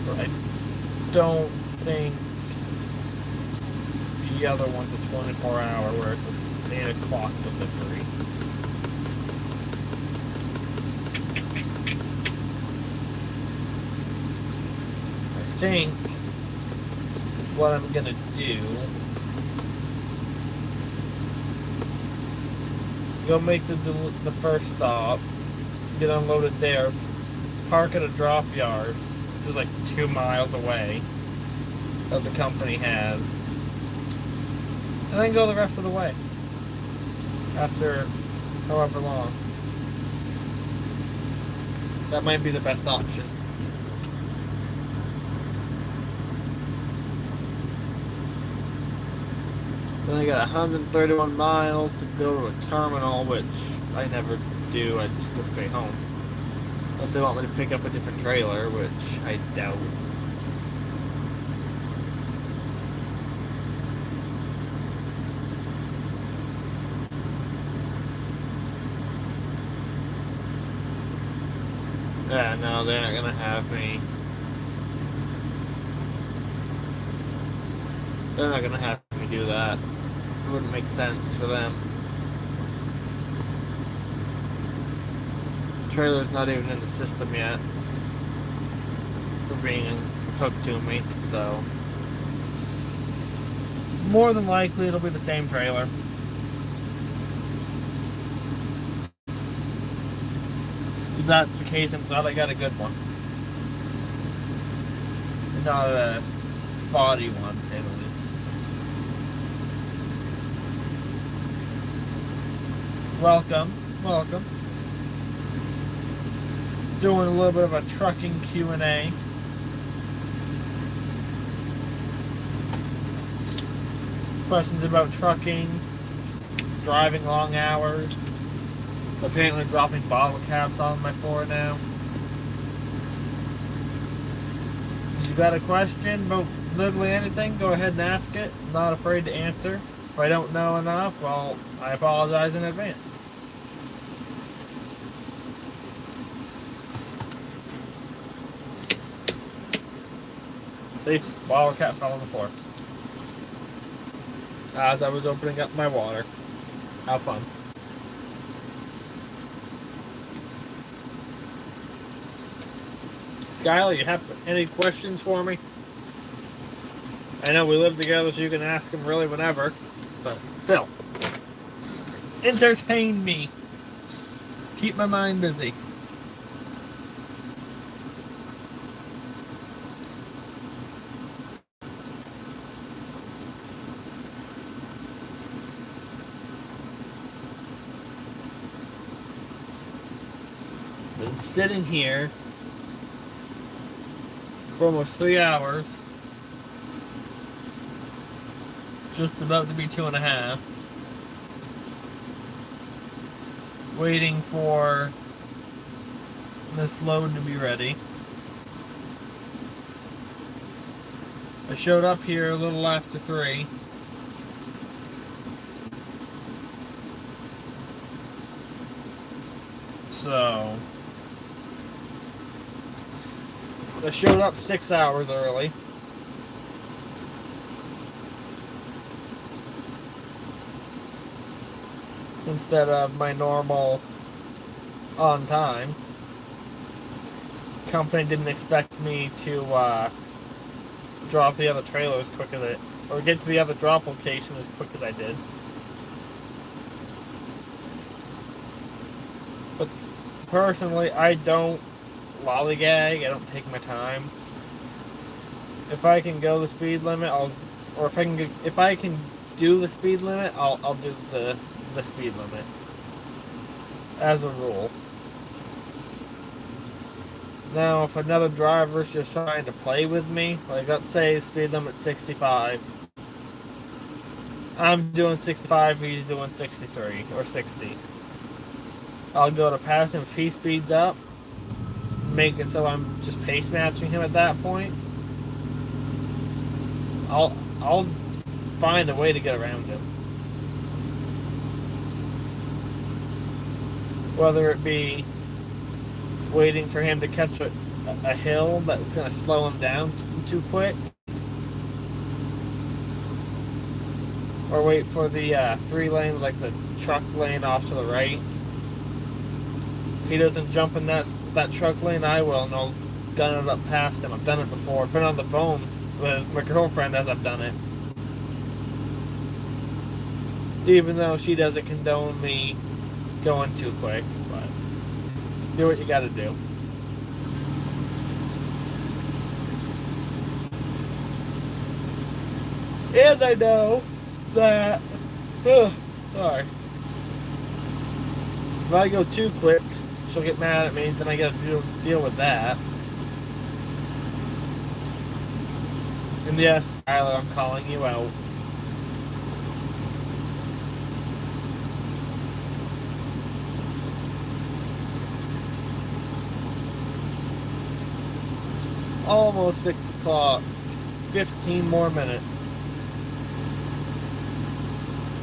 But I don't think the other one's a 24-hour where it's a 8 o'clock delivery. I think what I'm gonna do, go make the first stop, get unloaded there, park at a drop yard, which is like 2 miles away, that the company has, and then go the rest of the way after however long. That might be the best option. Then I got 131 miles to go to a terminal, which I never do. I just go straight home. Unless they want me to pick up a different trailer, which I doubt. Yeah, no, they're not gonna have me. They're not gonna have me do that. It wouldn't make sense for them. The trailer's not even in the system yet for being hooked to me, so more than likely it'll be the same trailer. If that's the case, I'm glad I got a good one. Not a spotty one, to say the least. Welcome, welcome. Doing a little bit of a trucking Q&A. Questions about trucking, driving long hours, apparently dropping bottle caps on my floor now. You got a question about literally anything, go ahead and ask it. I'm not afraid to answer. If I don't know enough, well, I apologize in advance. See, bottle cap fell on the floor as I was opening up my water. Have fun. Skylar, you have any questions for me? I know we live together, so you can ask them really whenever, but still, entertain me. Keep my mind busy. Been sitting here for almost 3 hours. Just about to be 2.5. Waiting for this load to be ready. I showed up here a little after 3. So I showed up 6 hours early. Instead of my normal on time. Company didn't expect me to drop the other trailer as quick as it, or get to the other drop location as quick as I did. But personally, I don't lollygag. I don't take my time. If I can go the speed limit, if I can do the speed limit, I'll do the speed limit as a rule. Now, if another driver's just trying to play with me, like let's say speed limit 65, I'm doing 65, he's doing 63 or 60. I'll go to pass him if he speeds up, make it so I'm just pace matching him at that point. I'll I'll find a way to get around him. Whether it be waiting for him to catch a hill that's going to slow him down too quick, or wait for the 3-lane, like the truck lane off to the right. If he doesn't jump in that truck lane, I will, and I'll gun it up past him. I've done it before. I've been on the phone with my girlfriend as I've done it. Even though she doesn't condone me going too quick, but do what you gotta do. And I know that, sorry, if I go too quick, she'll get mad at me, then I gotta deal with that. And yes, Skylar, I'm calling you out. It's almost 6 o'clock. 15 more minutes.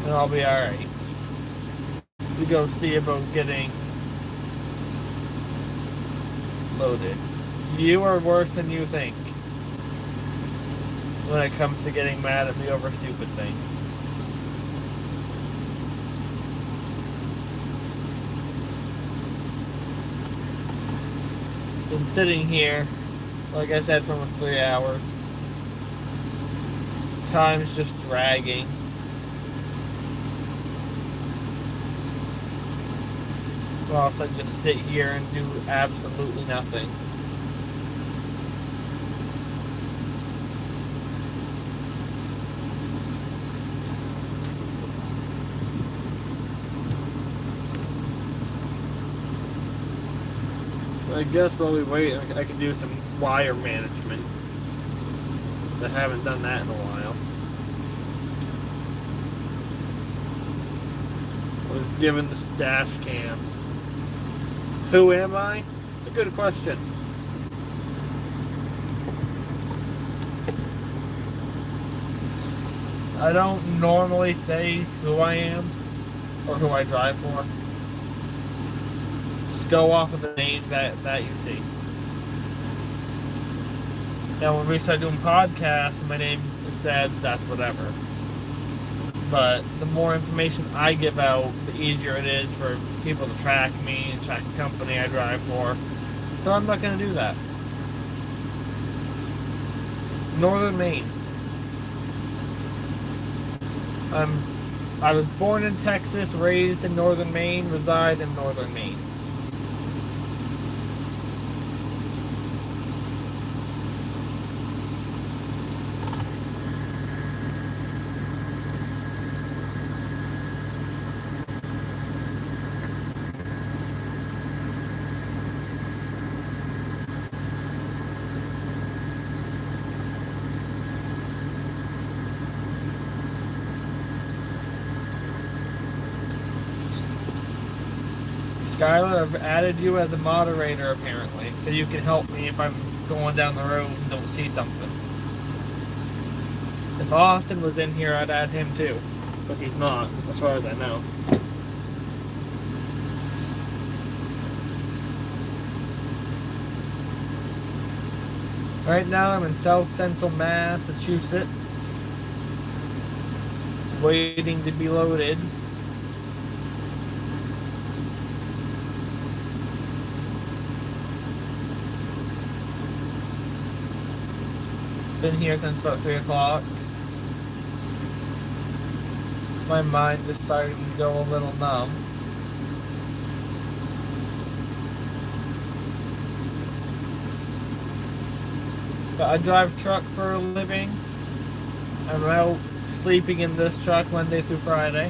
And I'll be alright. To go see about getting loaded. You are worse than you think when it comes to getting mad at me over stupid things. Been sitting here, like I said, for almost 3 hours. Time's just dragging. Whilst I just sit here and do absolutely nothing. I guess while we wait, I can do some wire management. Because I haven't done that in a while. I was given this dash cam. Who am I? It's a good question. I don't normally say who I am or who I drive for. Just go off of the name that you see. Now when we start doing podcasts and my name is said, that's whatever. But the more information I give out, the easier it is for people to track me and track the company I drive for. So I'm not going to do that. Northern Maine. I was born in Texas, raised in Northern Maine, reside in Northern Maine. Skylar, I've added you as a moderator apparently, so you can help me if I'm going down the road and don't see something. If Austin was in here, I'd add him too, but he's not, as far as I know. Right now I'm in South Central Massachusetts, waiting to be loaded. Been here since about 3 o'clock. My mind is starting to go a little numb. But I drive truck for a living. I'm out sleeping in this truck Monday through Friday.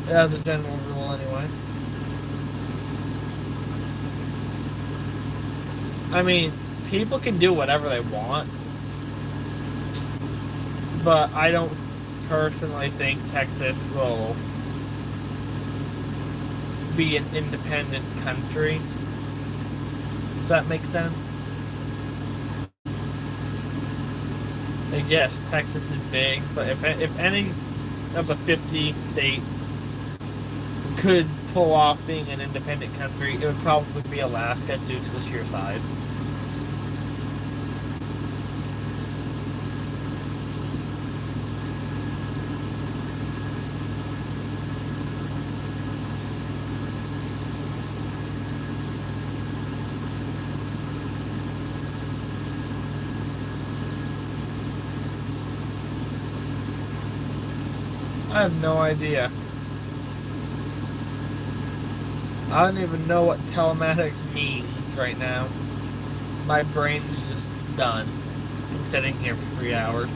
As a general rule anyway. I mean, people can do whatever they want. But I don't personally think Texas will be an independent country. Does that make sense? Like, yes, Texas is big, but if any of the 50 states could pull off being an independent country, it would probably be Alaska due to the sheer size. I have no idea. I don't even know what telematics means right now. My brain's just done from sitting here for 3 hours.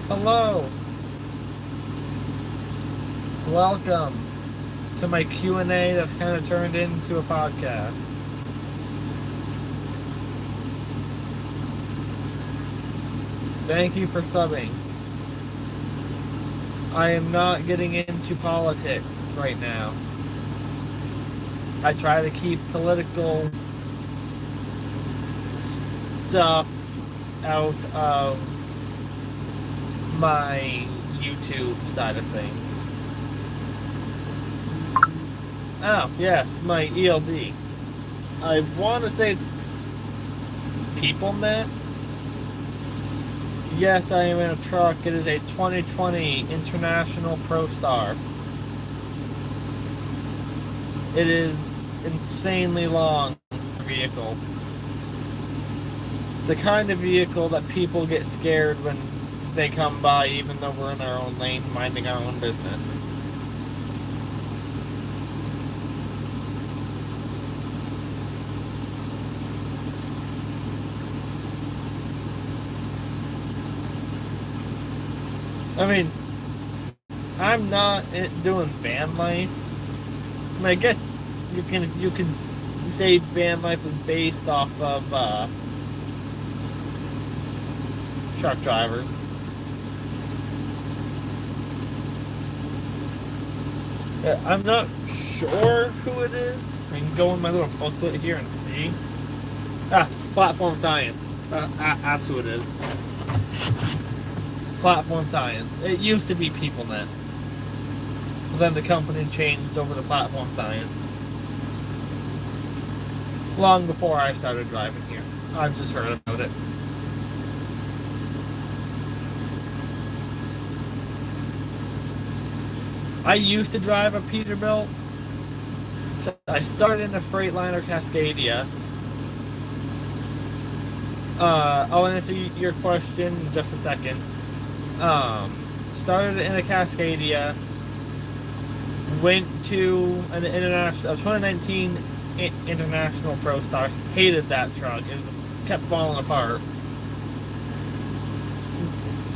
Hello. Welcome to my Q&A that's kind of turned into a podcast. Thank you for subbing. I am not getting into politics right now. I try to keep political stuff out of my YouTube side of things. Oh, yes, my ELD. I want to say it's PeopleNet. Yes, I am in a truck. It is a 2020 International ProStar. It is insanely long vehicle. It's the kind of vehicle that people get scared when they come by, even though we're in our own lane, minding our own business. I mean, I'm not doing van life. I mean, I guess you can say van life is based off of truck drivers. I'm not sure who it is. I can go in my little booklet here and see. Ah, it's Platform Science. That's who it is. Platform Science. It used to be PeopleNet. But then the company changed over to Platform Science. Long before I started driving here. I've just heard about it. I used to drive a Peterbilt. I started in a Freightliner Cascadia. I'll answer your question in just a second. Started in a Cascadia, went to an international, 2019 International ProStar. Hated that truck. It kept falling apart.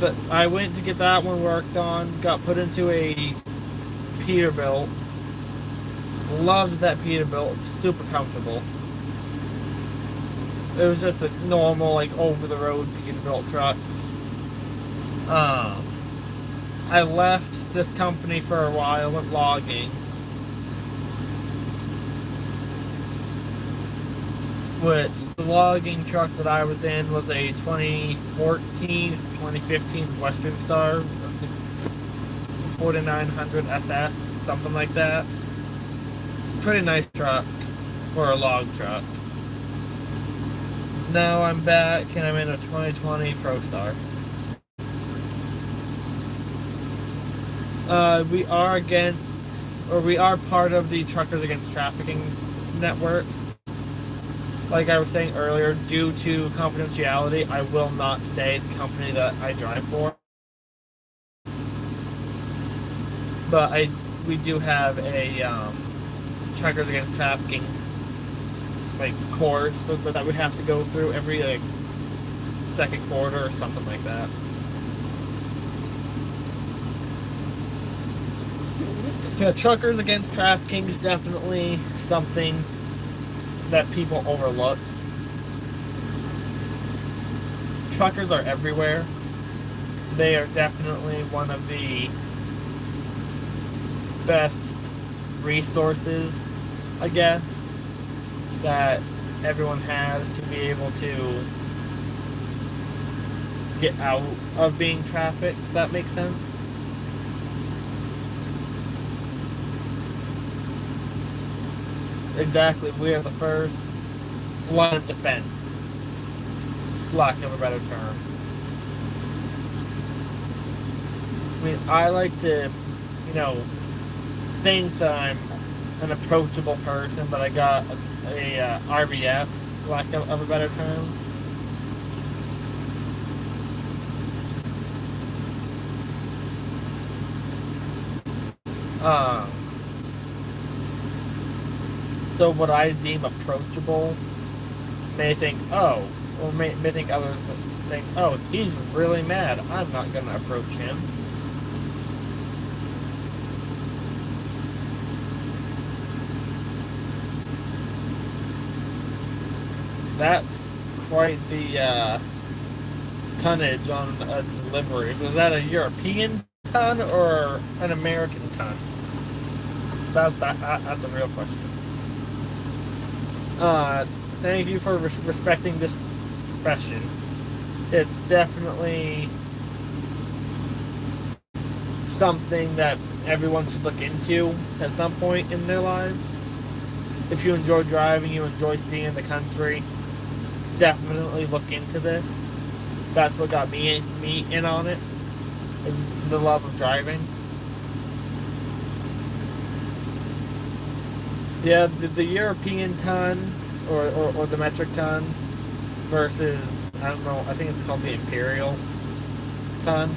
But I went to get that one worked on. Got put into a Peterbilt. Loved that Peterbilt. Super comfortable. It was just a normal, like, over-the-road Peterbilt trucks. I left this company for a while, went logging. Which, the logging truck that I was in was a 2014, 2015 Western Star, 4900 SF, something like that. Pretty nice truck for a log truck. Now I'm back and I'm in a 2020 ProStar. We are part of the Truckers Against Trafficking network. Like I was saying earlier, due to confidentiality, I will not say the company that I drive for. But we do have a Truckers Against Trafficking course that we have to go through every second quarter or something like that. Yeah, Truckers Against Trafficking is definitely something that people overlook. Truckers are everywhere. they are definitely one of the best resources, I guess, that everyone has to be able to get out of being trafficked, if that makes sense. Exactly, we are the first line of defense, lack of a better term. I mean, I like to, think that I'm an approachable person, but I got a RBF, lack of a better term. Um, so what I deem approachable may think, oh, or may think others think, oh, he's really mad. I'm not going to approach him. That's quite the tonnage on a delivery. Was that a European ton or an American ton? That's a real question. Thank you for respecting this profession. It's definitely something that everyone should look into at some point in their lives. If you enjoy driving, you enjoy seeing the country, definitely look into this. That's what got me in on it, is the love of driving. Yeah, the European ton or the metric ton versus, I don't know, I think it's called the Imperial ton.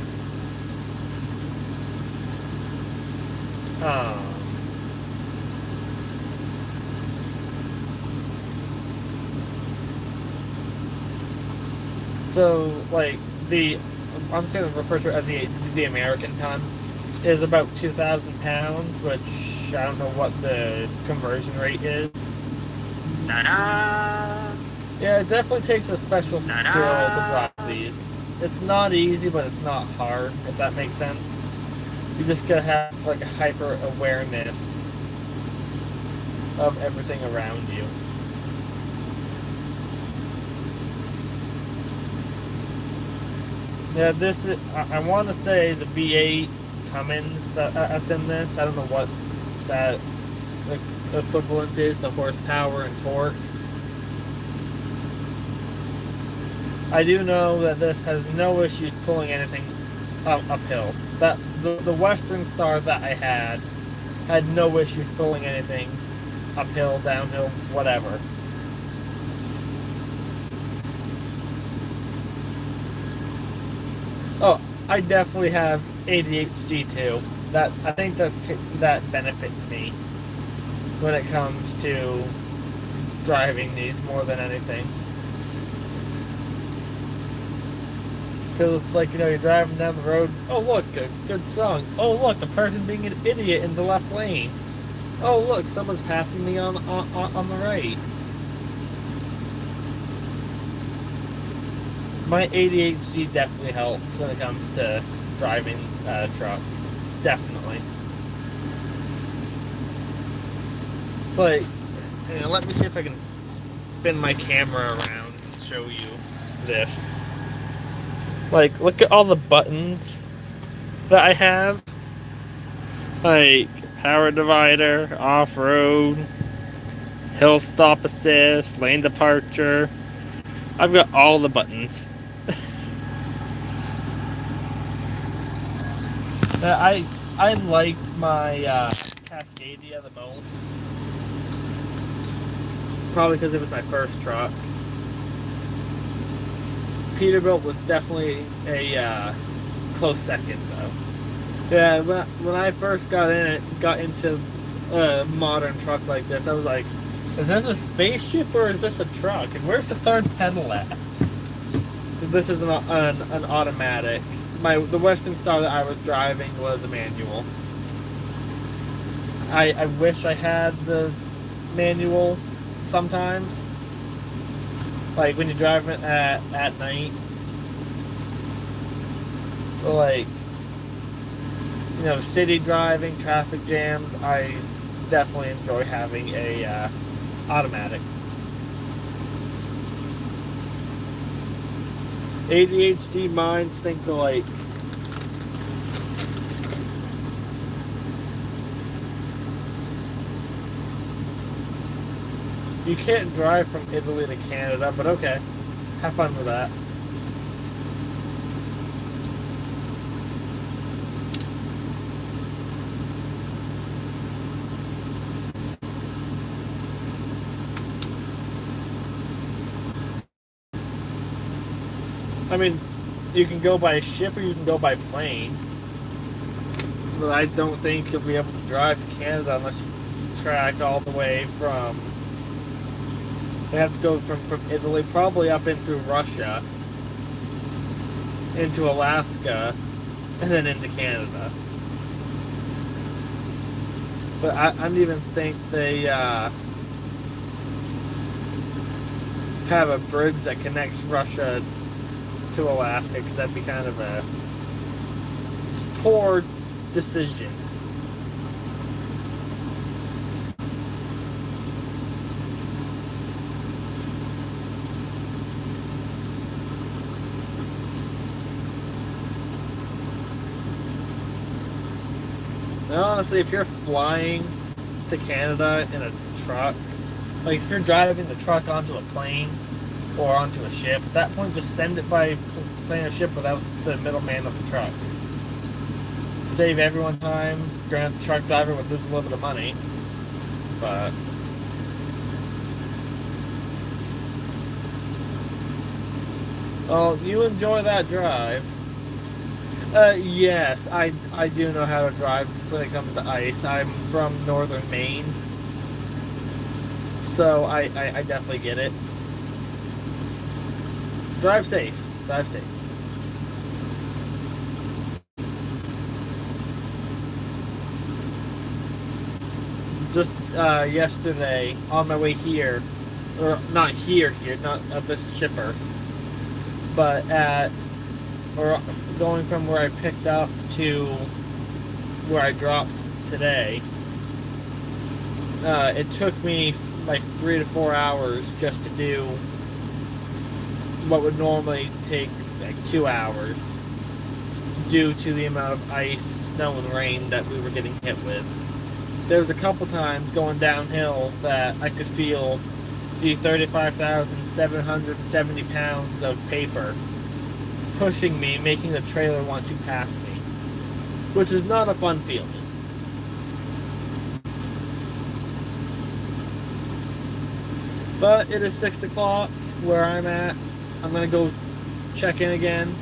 So, like, I'm just going to refer to it as the American ton, is about 2,000 pounds, which I don't know what the conversion rate is. Ta-da! Yeah, it definitely takes a special skill to drive these. It's not easy, but it's not hard, if that makes sense. You just gotta have, like, a hyper awareness of everything around you. Yeah, this is, I want to say is a V8 Cummins that's in this. I don't know what that equivalent is to horsepower and torque. I do know that this has no issues pulling anything uphill. That the Western Star that I had no issues pulling anything uphill, downhill, whatever. Oh, I definitely have ADHD too. I think that benefits me when it comes to driving these more than anything. Because it's like, you're driving down the road. Oh, look, a good song. Oh, look, a person being an idiot in the left lane. Oh, look, someone's passing me on the right. My ADHD definitely helps when it comes to driving a truck. Definitely. It's like, let me see if I can spin my camera around and show you this. Like, look at all the buttons that I have. Like, power divider, off-road, hill stop assist, lane departure. I've got all the buttons. I liked my Cascadia the most. Probably because it was my first truck. Peterbilt was definitely a close second, though. Yeah, when I first got into a modern truck like this, I was like, is this a spaceship or is this a truck? And where's the third pedal at? This is an automatic. The Western Star that I was driving was a manual. I wish I had the manual sometimes. Like when you're driving at night. like, city driving, traffic jams, I definitely enjoy having a automatic. ADHD minds think alike. You can't drive from Italy to Canada, but okay. Have fun with that. I mean, you can go by ship or you can go by plane. But I don't think you'll be able to drive to Canada unless you track all the way from... They have to go from Italy, probably up in through Russia, into Alaska, and then into Canada. But I don't even think they have a bridge that connects Russia to Alaska, because that'd be kind of a poor decision. Now, honestly, if you're flying to Canada in a truck, like if you're driving the truck onto a plane or onto a ship, at that point just send it by plane or ship without the middleman of the truck. Save everyone time. Grant the truck driver would lose a little bit of money, but oh, you enjoy that drive. Yes, I do know how to drive when it comes to ice. I'm from northern Maine, so I definitely get it. Drive safe. Drive safe. Just yesterday, on my way here, or not here, not at this shipper, but or going from where I picked up to where I dropped today, it took me like 3 to 4 hours just to do what would normally take like 2 hours due to the amount of ice, snow, and rain that we were getting hit with. There was a couple times going downhill that I could feel the 35,770 pounds of paper pushing me, making the trailer want to pass me, which is not a fun feeling. But it is 6 o'clock where I'm at. I'm gonna go check in again.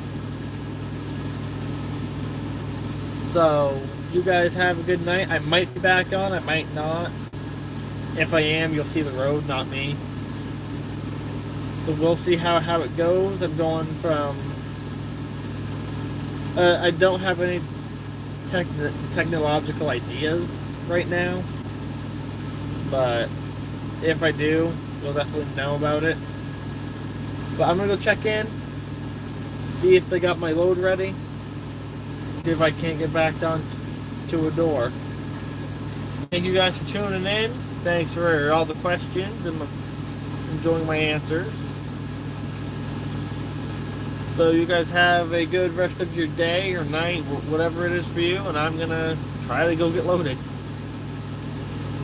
So, you guys have a good night. I might be back on, I might not. If I am, you'll see the road, not me. So we'll see how it goes. I'm going from... I don't have any technological ideas right now. But if I do, you'll definitely know about it. But I'm going to go check in, see if they got my load ready, see if I can't get back down to a door. Thank you guys for tuning in. Thanks for all the questions and enjoying my answers. So you guys have a good rest of your day or night, whatever it is for you, and I'm going to try to go get loaded.